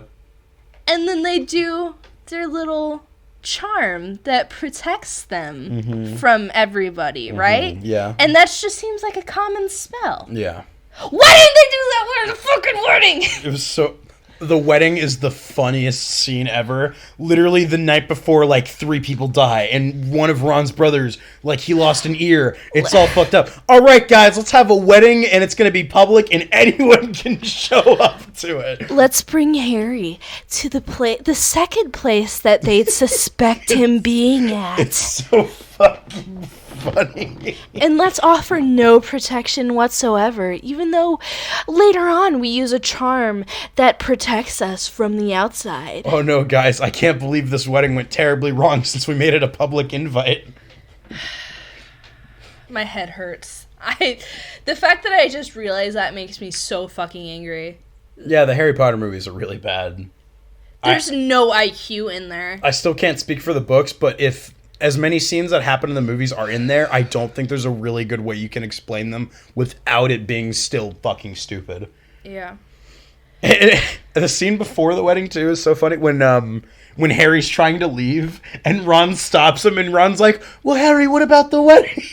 And then they do their little charm that protects them from everybody, right? Yeah. And that just seems like a common spell. Yeah. Why didn't they do that at the fucking wedding? It was so... The wedding is the funniest scene ever. Literally the night before, like, 3 people die, and one of Ron's brothers, like, he lost an ear. It's all fucked up. All right, guys, let's have a wedding, and it's gonna be public, and anyone can show up to it. Let's bring Harry to the second place that they suspect him being at. It's so fucking funny. And let's offer no protection whatsoever, even though later on we use a charm that protects us from the outside. Oh no, guys, I can't believe this wedding went terribly wrong since we made it a public invite. My head hurts. The fact that I just realized that makes me so fucking angry. Yeah, the Harry Potter movies are really bad. There's no IQ in there. I still can't speak for the books, but if as many scenes that happen in the movies are in there, I don't think there's a really good way you can explain them without it being still fucking stupid. Yeah. The scene before the wedding, too, is so funny. When Harry's trying to leave, and Ron stops him, and Ron's like, well, Harry, what about the wedding?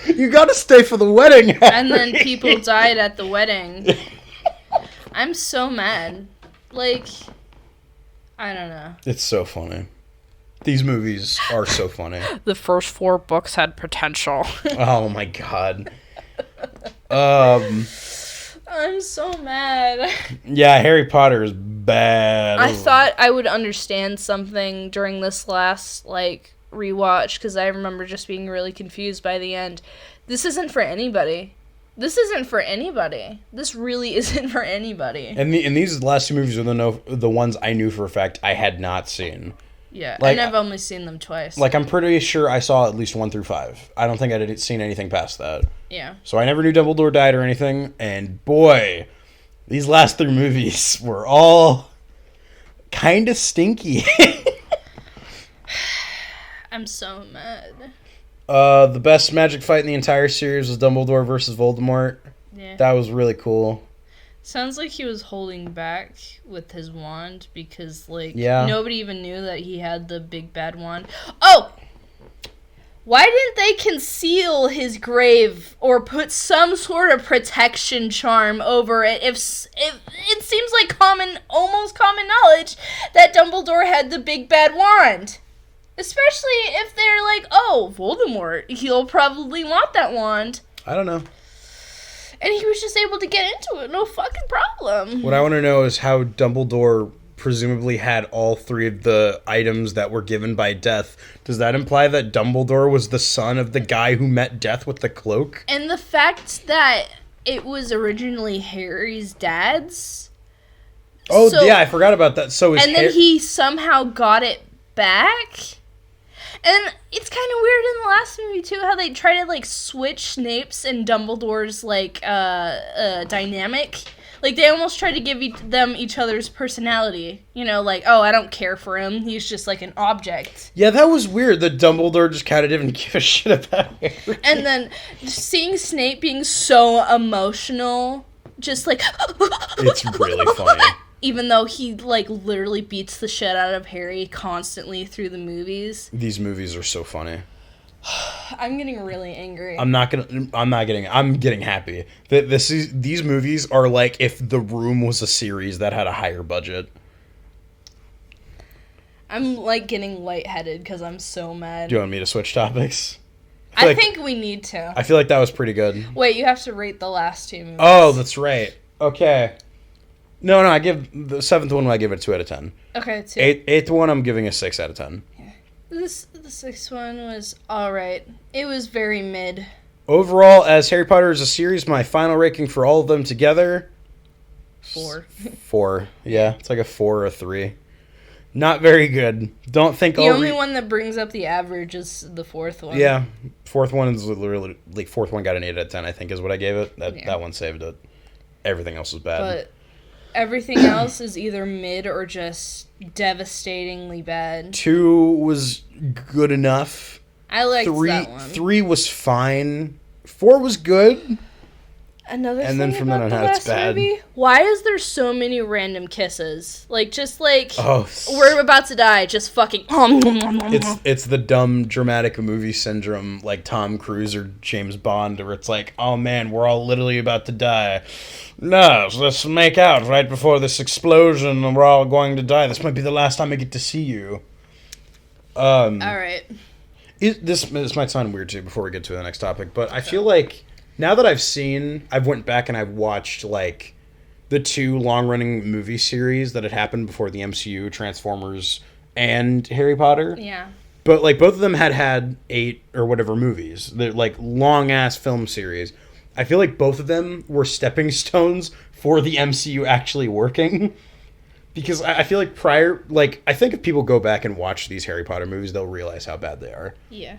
You gotta stay for the wedding, Harry. And then people died at the wedding. I'm so mad. Like, I don't know. It's so funny. These movies are so funny. The first 4 books had potential. Oh my god. I'm so mad. Yeah, Harry Potter is bad. I thought I would understand something during this last, like, rewatch, because I remember just being really confused by the end. This isn't for anybody. This really isn't for anybody. And these last 2 movies are the ones I knew for a fact I had not seen. Yeah, like, and I've only seen them twice. Like, I'm pretty sure I saw at least 1 through 5. I don't think I'd seen anything past that. Yeah. So I never knew Dumbledore died or anything, and boy, these last 3 movies were all kind of stinky. I'm so mad. The best magic fight in the entire series was Dumbledore versus Voldemort. Yeah. That was really cool. Sounds like he was holding back with his wand because, like, yeah. Nobody even knew that he had the big bad wand. Oh! Why didn't they conceal his grave or put some sort of protection charm over it if it seems like almost common knowledge that Dumbledore had the big bad wand? Especially if they're like, oh, Voldemort, he'll probably want that wand. I don't know. And he was just able to get into it, no fucking problem. What I want to know is how Dumbledore presumably had all 3 of the items that were given by Death. Does that imply that Dumbledore was the son of the guy who met Death with the cloak? And the fact that it was originally Harry's dad's. Oh, yeah, I forgot about that. So then he somehow got it back. And it's kind of weird in the last movie, too, how they try to, like, switch Snape's and Dumbledore's, like, dynamic. Like, they almost try to give them each other's personality. You know, like, oh, I don't care for him. He's just, like, an object. Yeah, that was weird that Dumbledore just kind of didn't give a shit about Harry. And then seeing Snape being so emotional, just, like... It's really funny. Even though he, like, literally beats the shit out of Harry constantly through the movies. These movies are so funny. I'm getting really angry. I'm getting happy. These movies are like if The Room was a series that had a higher budget. I'm, like, getting lightheaded because I'm so mad. Do you want me to switch topics? I think we need to. I feel like that was pretty good. Wait, you have to rate the last 2 movies. Oh, that's right. Okay. No, I give the 7th one. I give it a 2 out of 10. Okay, 2. 8th one, I'm giving a 6 out of 10. Yeah. The 6th one was all right. It was very mid. Overall, as Harry Potter is a series, my final ranking for all of them together... 4. 4. Yeah, it's like a 4 or a 3. Not very good. Don't think the only one that brings up the average is the fourth one. Yeah, fourth one is literally like fourth one got an 8 out of 10. I think is what I gave it. That one saved it. Everything else was bad. But everything else is either mid or just devastatingly bad. 2 was good enough. I liked that one. 3 was fine. 4 was good. Another and thing then from about then on the out, last it's bad. movie, why is there so many random kisses? Like, just like, Oh, we're about to die, just fucking... It's the dumb dramatic movie syndrome, like Tom Cruise or James Bond, where it's like, oh man, we're all literally about to die. No, let's make out right before this explosion and we're all going to die. This might be the last time I get to see you. Alright. This might sound weird too before we get to the next topic, but I feel like now that I've went back and I've watched like the 2 long-running movie series that had happened before the MCU, Transformers and Harry Potter. Yeah. But like both of them had 8 or whatever movies. They're like long-ass film series. I feel like both of them were stepping stones for the MCU actually working. Because I feel like I think if people go back and watch these Harry Potter movies, they'll realize how bad they are. Yeah.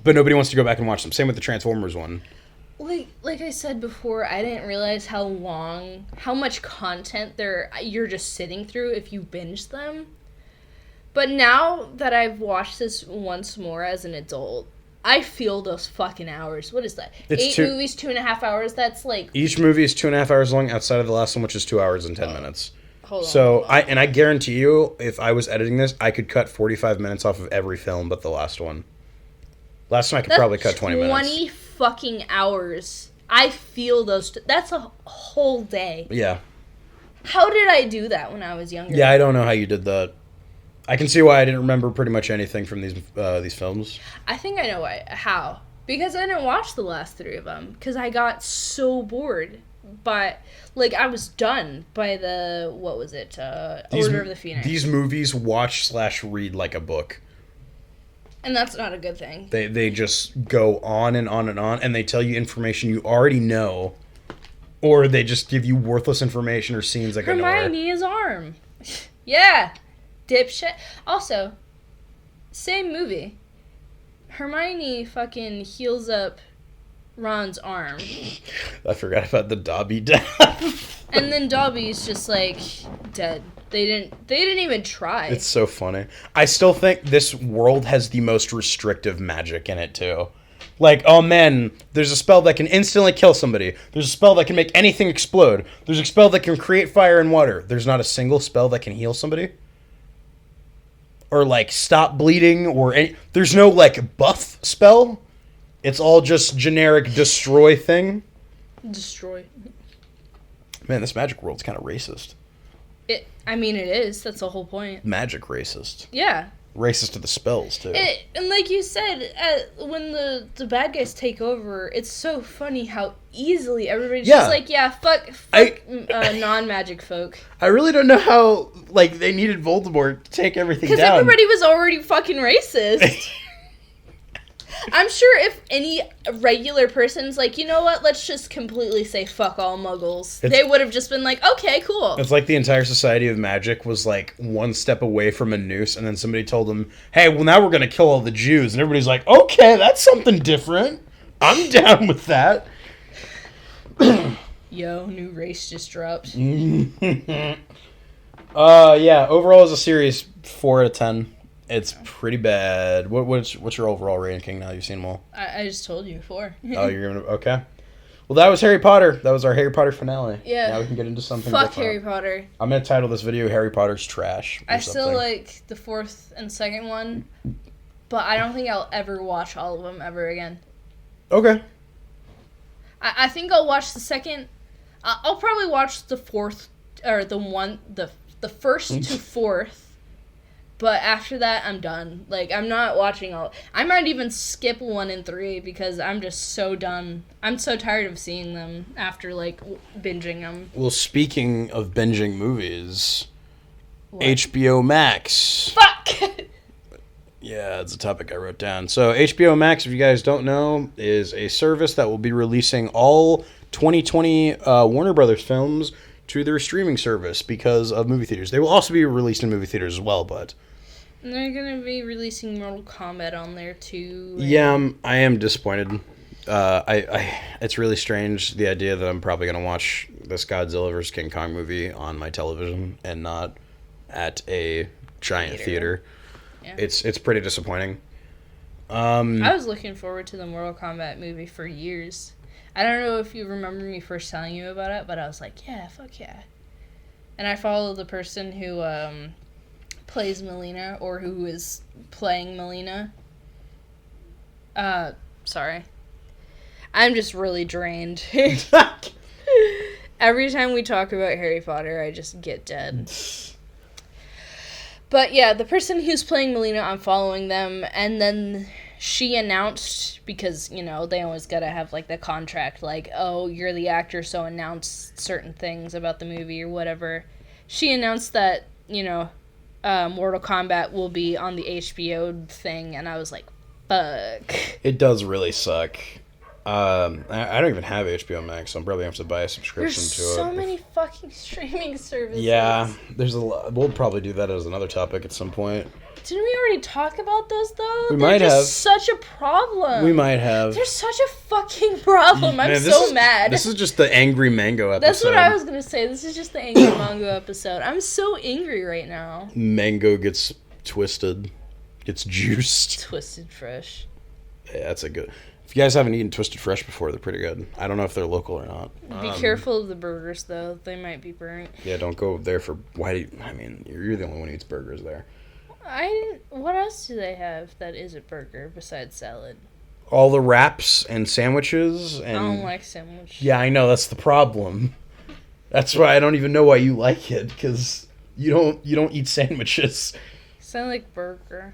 But nobody wants to go back and watch them. Same with the Transformers one. Like I said before, I didn't realize how much content you're just sitting through if you binge them. But now that I've watched this once more as an adult, I feel those fucking hours. What is that? It's 8 movies, 2.5 hours. That's like... Each movie is 2.5 hours long outside of the last one, which is 2 hours and 10 minutes. Hold on. I guarantee you, if I was editing this, I could cut 45 minutes off of every film but the last one. Last one I could probably cut 20 minutes. 20 fucking hours. I feel those... That's a whole day. Yeah. How did I do that when I was younger? Yeah, I don't know how you did that. I can see why I didn't remember pretty much anything from these films. I think I know how. Because I didn't watch the last 3 of them. Because I got so bored. But, like, I was done by the... What was it? Order of the Phoenix. These movies watch/read like a book. And that's not a good thing. They just go on and on and on, and they tell you information you already know, or they just give you worthless information or scenes that go nowhere. Hermione's arm. Yeah. Dipshit. Also, same movie. Hermione fucking heals up Ron's arm. I forgot about the Dobby death. And then Dobby's just like dead. They didn't even try. It's so funny. I still think this world has the most restrictive magic in it too. Like, oh man, there's a spell that can instantly kill somebody. There's a spell that can make anything explode. There's a spell that can create fire and water. There's not a single spell that can heal somebody. Or like stop bleeding or any... There's no like buff spell. It's all just generic destroy thing. Destroy. Man, this magic world's kind of racist. It is. That's the whole point. Magic racist. Yeah. Racist to the spells, too. And like you said, when the bad guys take over, it's so funny how easily everybody's just like, yeah, fuck non-magic folk. I really don't know how, like, they needed Voldemort to take everything down. Because everybody was already fucking racist. I'm sure if any regular person's like, you know what, let's just completely say fuck all muggles, they would have just been like, okay, cool. It's like the entire Society of Magic was like one step away from a noose, and then somebody told them, hey, well now we're going to kill all the Jews. And everybody's like, okay, that's something different. I'm down with that. Yo, new race just dropped. Yeah, overall as a series, 4 out of 10. It's pretty bad. What's your overall ranking now you've seen them all? I just told you 4. Oh, you're gonna... Okay. Well, that was Harry Potter. That was our Harry Potter finale. Yeah. Now we can get into something Fuck different. Harry Potter. I'm gonna title this video Harry Potter's Trash. I still like the 4th and 2nd one, but I don't think I'll ever watch all of them ever again. Okay. I think I'll watch the 2nd... I'll probably watch the 4th... Or the 1st to 4th. But after that, I'm done. Like, I'm not watching all... I might even skip 1 and 3 because I'm just so done. I'm so tired of seeing them after, like, binging them. Well, speaking of binging movies, what? HBO Max. Fuck! Yeah, it's a topic I wrote down. So HBO Max, if you guys don't know, is a service that will be releasing all 2020 Warner Brothers films to their streaming service because of movie theaters. They will also be released in movie theaters as well, but... And they're going to be releasing Mortal Kombat on there, too. Yeah, I am disappointed. It's really strange, the idea that I'm probably going to watch this Godzilla vs. King Kong movie on my television and not at a giant theater. Yeah. It's pretty disappointing. I was looking forward to the Mortal Kombat movie for years. I don't know if you remember me first telling you about it, but I was like, yeah, fuck yeah. And I follow the person who plays Melina, or who is playing Melina. Sorry. I'm just really drained. Every time we talk about Harry Potter, I just get dead. But yeah, the person who's playing Melina, I'm following them, and then she announced, because, you know, they always gotta have, like, the contract, like, oh, you're the actor, so announce certain things about the movie or whatever. She announced that, you know, Mortal Kombat will be on the HBO thing, and I was like, fuck. It does really suck. I don't even have HBO Max, so I'm probably going to have to buy a subscription to it. There's so many fucking streaming services. Yeah, there's a lot. We'll probably do that as another topic at some point. Didn't we already talk about those, though? We might have. Such a problem. We might have. They're such a fucking problem. I'm mad. This is just the Angry Mango episode. That's what I was going to say. This is just the Angry Mango episode. I'm so angry right now. Mango gets twisted. Gets juiced. Twisted Fresh. Yeah, that's a good... If you guys haven't eaten Twisted Fresh before, they're pretty good. I don't know if they're local or not. Be careful of the burgers, though. They might be burnt. Yeah, don't go there for... you're the only one who eats burgers there. What else do they have that is a burger besides salad? All the wraps and sandwiches and... I don't like sandwiches. Yeah, I know, that's the problem. That's why I don't even know why you like it, because you don't eat sandwiches. Sound like burger.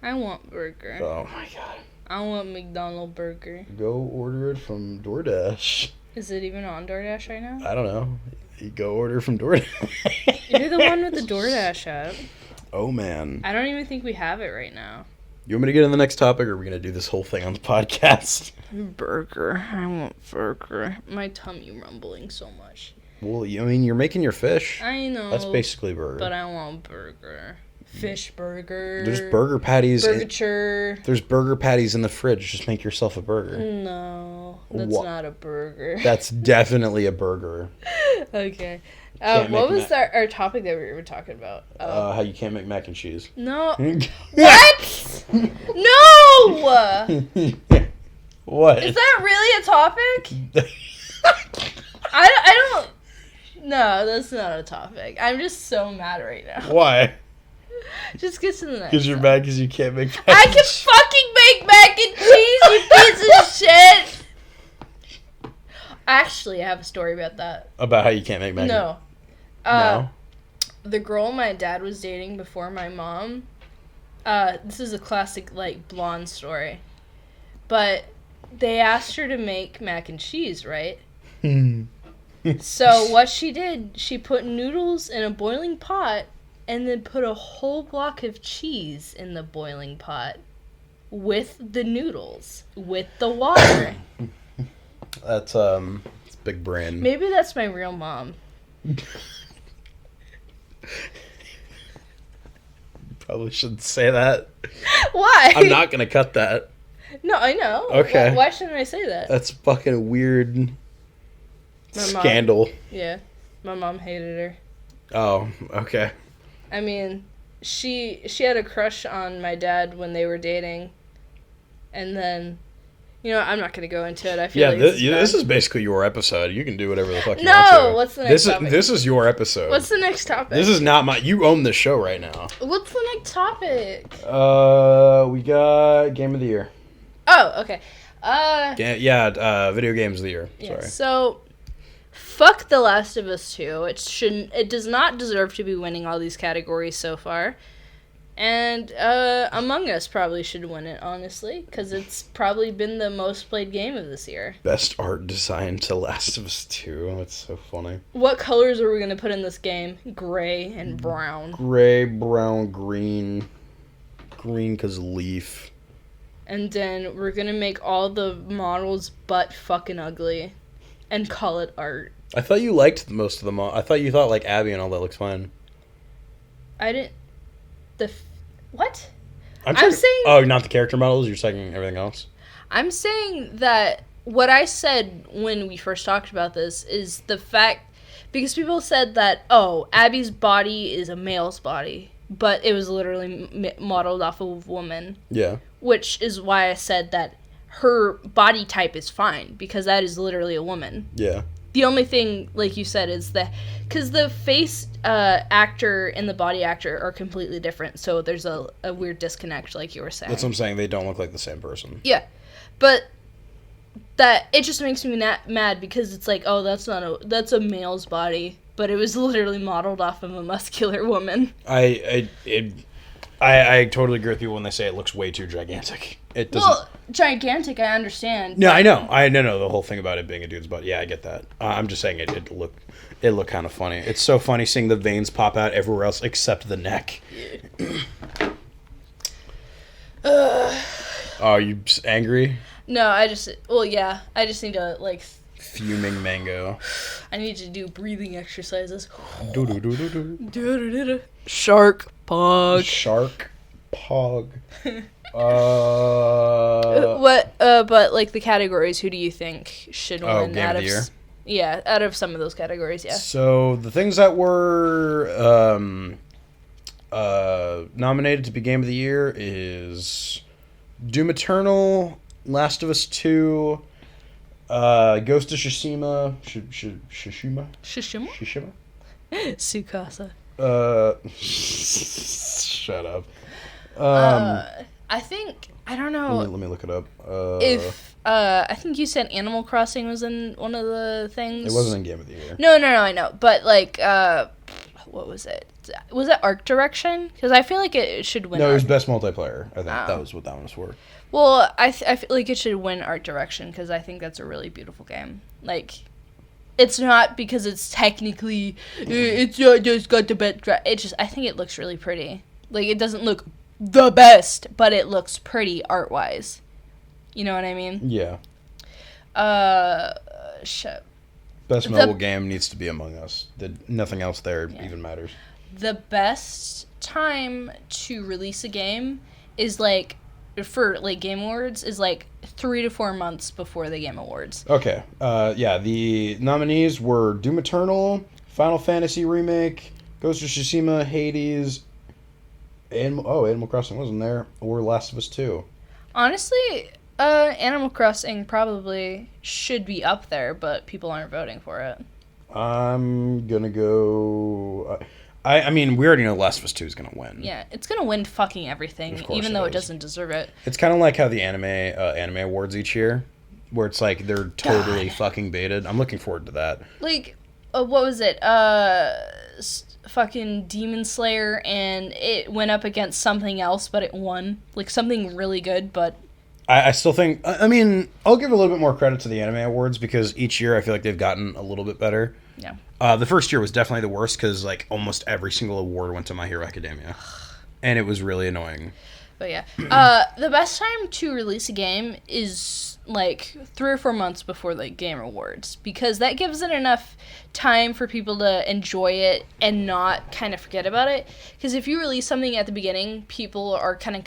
I want burger. Oh my god. I want McDonald's burger. Go order it from DoorDash. Is it even on DoorDash right now? I don't know. You go order from DoorDash. You're the one with the DoorDash app. Oh, man. I don't even think we have it right now. You want me to get in the next topic, or are we going to do this whole thing on the podcast? Burger. I want burger. My tummy rumbling so much. Well, you're making your fish. I know. That's basically burger. But I want burger. Fish burger. There's burger patties. There's burger patties in the fridge. Just make yourself a burger. No, that's not a burger. That's definitely a burger. Okay. What was our topic that we were talking about? How you can't make mac and cheese. No. What? No! What? Is that really a topic? I don't... No, that's not a topic. I'm just so mad right now. Why? Just get to the next. Because you're mad because you can't make mac I can fucking make mac and cheese, you piece of shit! Actually, I have a story about that. About how you can't make mac and cheese? No. The girl my dad was dating before my mom, this is a classic, like, blonde story. But they asked her to make mac and cheese, right? So what she did, she put noodles in a boiling pot and then put a whole block of cheese in the boiling pot with the noodles, with the water. That's it's big brain. Maybe that's my real mom. Probably shouldn't say that. Why? I'm not gonna cut that. No, I know. Okay. Why shouldn't I say that? That's fucking weird. Scandal. Yeah. My mom hated her. Oh, okay. I mean, she had a crush on my dad when they were dating. And then, you know, I'm not going to go into it. I feel like this is basically your episode. You can do whatever the fuck you want to. No, what's the next topic? This is your episode. What's the next topic? This is not my... You own this show right now. What's the next topic? We got Game of the Year. Oh, okay. Video Games of the Year. Yeah, Sorry. So... Fuck The Last of Us 2. It does not deserve to be winning all these categories so far. And Among Us probably should win it, honestly, because it's probably been the most played game of this year. Best art design to Last of Us 2. That's so funny. What colors are we going to put in this game? Gray and brown. Gray, brown, green. green because leaf. And then we're gonna make all the models butt fucking ugly and call it art. I thought you liked most of them all. I thought you thought, like, Abby and all that looks fine. I didn't... What? I'm saying... Oh, not the character models? You're saying everything else? I'm saying that what I said when we first talked about this is the fact... Because people said that, oh, Abby's body is a male's body. But it was literally modeled off of a woman. Yeah. Which is why I said that her body type is fine. Because that is literally a woman. Yeah. The only thing, like you said, is that... Because the face actor and the body actor are completely different. So there's a weird disconnect, like you were saying. That's what I'm saying. They don't look like the same person. Yeah. But that... It just makes me mad because it's like, oh, that's a male's body. But it was literally modeled off of a muscular woman. I totally agree with people when they say it looks way too gigantic. It doesn't. Well, gigantic, I understand. No, I know the whole thing about it being a dude's butt. Yeah, I get that. I'm just saying it looked kind of funny. It's so funny seeing the veins pop out everywhere else except the neck. Are you angry? No, I just need to, like... Fuming mango. I need to do breathing exercises. Do. Shark pog. Shark pog. But like the categories, who do you think should win Game out of the Year? Yeah, out of some of those categories, yeah. So the things that were nominated to be Game of the Year is Doom Eternal, Last of Us 2, Ghost of Tsushima, Shishima? Sukasa. Shut up. I think, I don't know. Let me look it up. I think you said Animal Crossing was in one of the things. It wasn't in Game of the Year. No, I know. But, like, what was it? Was it Art Direction? Because I feel like it should win. No, it was Best Multiplayer. I think that was what that one was for. Well, I feel like it should win Art Direction because I think that's a really beautiful game. Like, it's not because it's technically, it's just got the best. It's just, I think it looks really pretty. Like, it doesn't look the best, but it looks pretty art-wise. You know what I mean? Yeah. Shit. Best mobile game needs to be Among Us. Nothing else there even matters. The best time to release a game is, like, for, like, Game Awards, is, like, 3 to 4 months before the Game Awards. Okay. Yeah, the nominees were Doom Eternal, Final Fantasy Remake, Ghost of Tsushima, Hades, Animal Crossing wasn't there, or Last of Us 2. Honestly, Animal Crossing probably should be up there, but people aren't voting for it. I'm gonna go... I mean, we already know Last of Us 2 is gonna win. Yeah, it's gonna win fucking everything, even though it doesn't deserve it. It's kind of like how the anime awards each year, where it's like they're totally fucking baited. I'm looking forward to that. Like, what was it? Fucking Demon Slayer, and it went up against something else, but it won. Like, something really good, but... I still think... I mean, I'll give a little bit more credit to the anime awards, because each year I feel like they've gotten a little bit better. Yeah. The first year was definitely the worst, because, like, almost every single award went to My Hero Academia. And it was really annoying. But yeah. The best time to release a game is, like, 3 or 4 months before the Game Awards. Because that gives it enough time for people to enjoy it and not kind of forget about it. Because if you release something at the beginning, people are kind of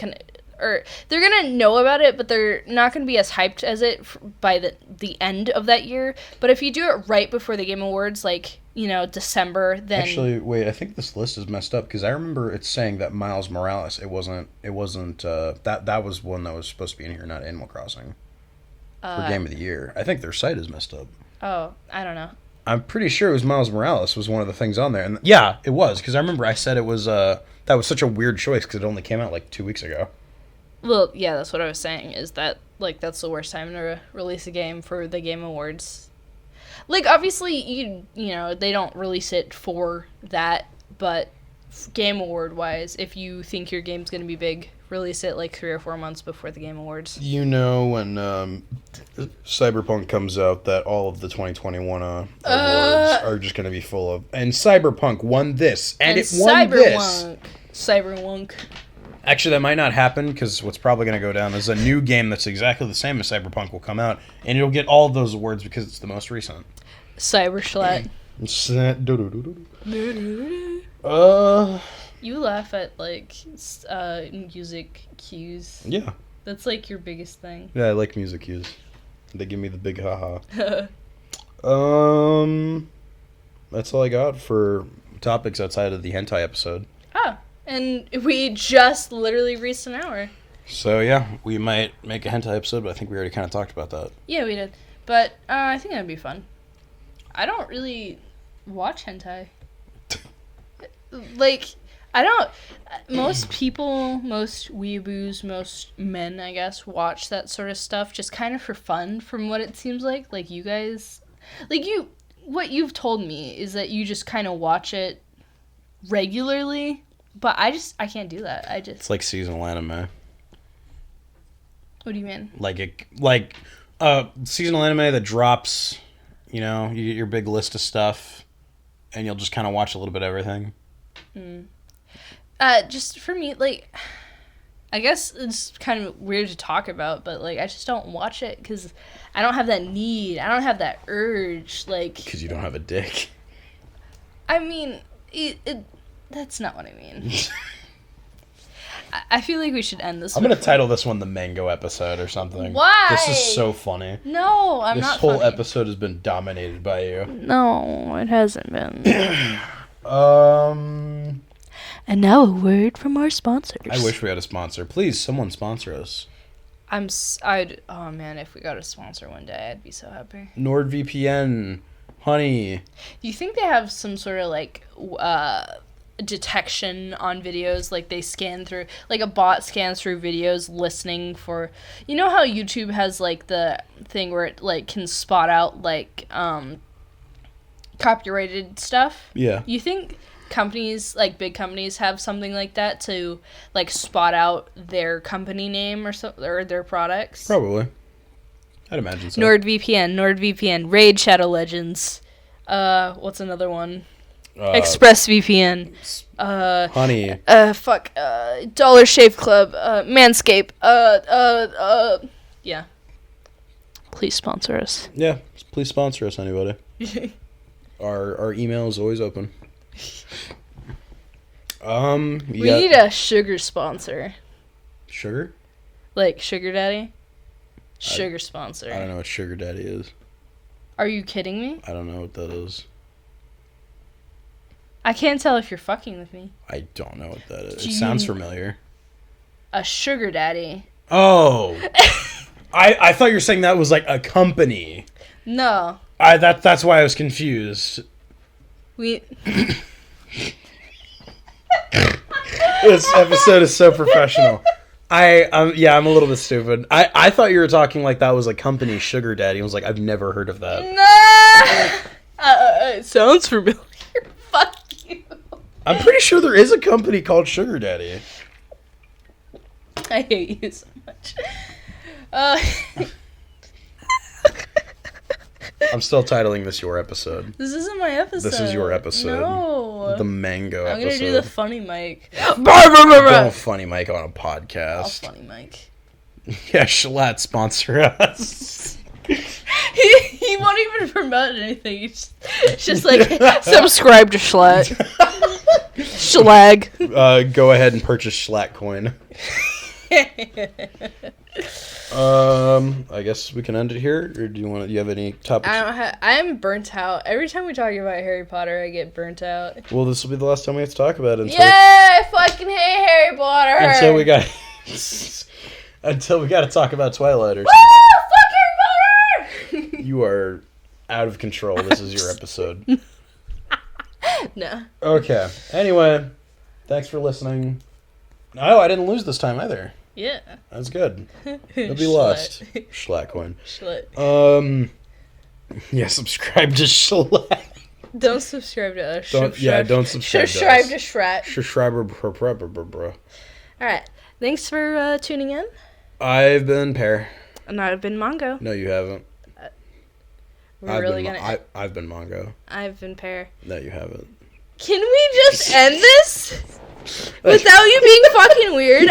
or they're going to know about it, but they're not going to be as hyped as it by the end of that year. But if you do it right before the Game Awards, like, you know, December, then... Actually, wait, I think this list is messed up, because I remember it's saying that Miles Morales, it wasn't, that was one that was supposed to be in here, not Animal Crossing, for Game of the Year. I think their site is messed up. Oh, I don't know. I'm pretty sure it was Miles Morales was one of the things on there. And yeah, it was, because I remember I said it was, that was such a weird choice, because it only came out, like, 2 weeks ago. Well, yeah, that's what I was saying, is that, like, that's the worst time to release a game for the Game Awards. Like, obviously, you know, they don't release it for that, but Game Award-wise, if you think your game's going to be big, release it, like, 3 or 4 months before the Game Awards. You know, when Cyberpunk comes out, that all of the 2021 awards are just going to be full of, and Cyberpunk won this, and it won this. Cyberpunk. Actually, that might not happen because what's probably going to go down is a new game that's exactly the same as Cyberpunk will come out, and you'll get all of those awards because it's the most recent. Cyberschlat. You laugh at, like, music cues. Yeah. That's, like, your biggest thing. Yeah, I like music cues. They give me the big haha. That's all I got for topics outside of the hentai episode. Oh, and we just literally reached an hour. So, yeah, we might make a hentai episode, but I think we already kind of talked about that. Yeah, we did. But I think that'd be fun. I don't really watch hentai. Like, I don't... Most people, most weeaboos, most men, I guess, watch that sort of stuff just kind of for fun, from what it seems like. Like, you guys... Like, what you've told me is that you just kind of watch it regularly, but I can't do that. It's like seasonal anime. What do you mean? Like seasonal anime that drops, you know, you get your big list of stuff, and you'll just kind of watch a little bit of everything. Just for me, like, I guess it's kind of weird to talk about, but, like, I just don't watch it because I don't have that need. I don't have that urge, like... Because you don't have a dick. I mean, that's not what I mean. I feel like we should end this. I'm going to title this one the Mango episode or something. Why? This is so funny. No, I'm not This whole funny. episode has been dominated by you. No, it hasn't been. And now a word from our sponsors. I wish we had a sponsor. Please, someone sponsor us. Oh man, if we got a sponsor one day, I'd be so happy. NordVPN, honey. Do you think they have some sort of, like, detection on videos? Like, they scan through, like, a bot scans through videos listening for, you know how YouTube has, like, the thing where it, like, can spot out, like, copyrighted stuff? Yeah. You think companies, like, big companies, have something like that to, like, spot out their company name or their products? Probably. I'd imagine so. NordVPN, Raid Shadow Legends. What's another one? ExpressVPN. Honey. Dollar Shave Club. Manscaped. Yeah. Please sponsor us. Yeah, please sponsor us, anybody. Our email is always open. We need a sugar sponsor. Sugar? Like sugar daddy? Sugar sponsor. I don't know what sugar daddy is. Are you kidding me? I don't know what that is. I can't tell if you're fucking with me. I don't know what that is. It sounds familiar. A sugar daddy. Oh. I thought you were saying that was like a company. No. That's why I was confused. This episode is so professional. I'm a little bit stupid. I thought you were talking like that was a company, Sugar Daddy. I was like, I've never heard of that. No! It sounds familiar. Fuck you. I'm pretty sure there is a company called Sugar Daddy. I hate you so much. I'm still titling this your episode. This isn't my episode. This is your episode. No. The Mango episode. I'm going to do the funny mic. Don't funny mic on a podcast. I'll funny mic. Yeah, Shalat, sponsor us. He won't even promote anything. It's just like, subscribe to Schlatt. Schlag. Go ahead and purchase Schlatt coin. I guess we can end it here, or do you have any topics? I'm burnt out. Every time we talk about Harry Potter, I get burnt out. Well, this will be the last time we have to talk about it. I fucking hate Harry Potter. Until we got to talk about Twilight or something. Fuck Harry Potter! You are out of control. This is your episode. No. Okay. Anyway, thanks for listening. No, I didn't lose this time either. Yeah. That's good. You'll be lost. Schlatt coin. Schlatt. Yeah, subscribe to Schlatt. Don't subscribe to us. Don't subscribe to Shrat. Subscriber. Alright. Thanks for tuning in. I've been Pear. And I've been Mongo. No, you haven't. I've been Mongo. I've been Pear. No, you haven't. Can we just end this? Without you being fucking weird,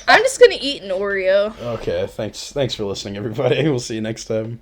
I'm just gonna eat an Oreo. Okay, thanks for listening, everybody. We'll see you next time.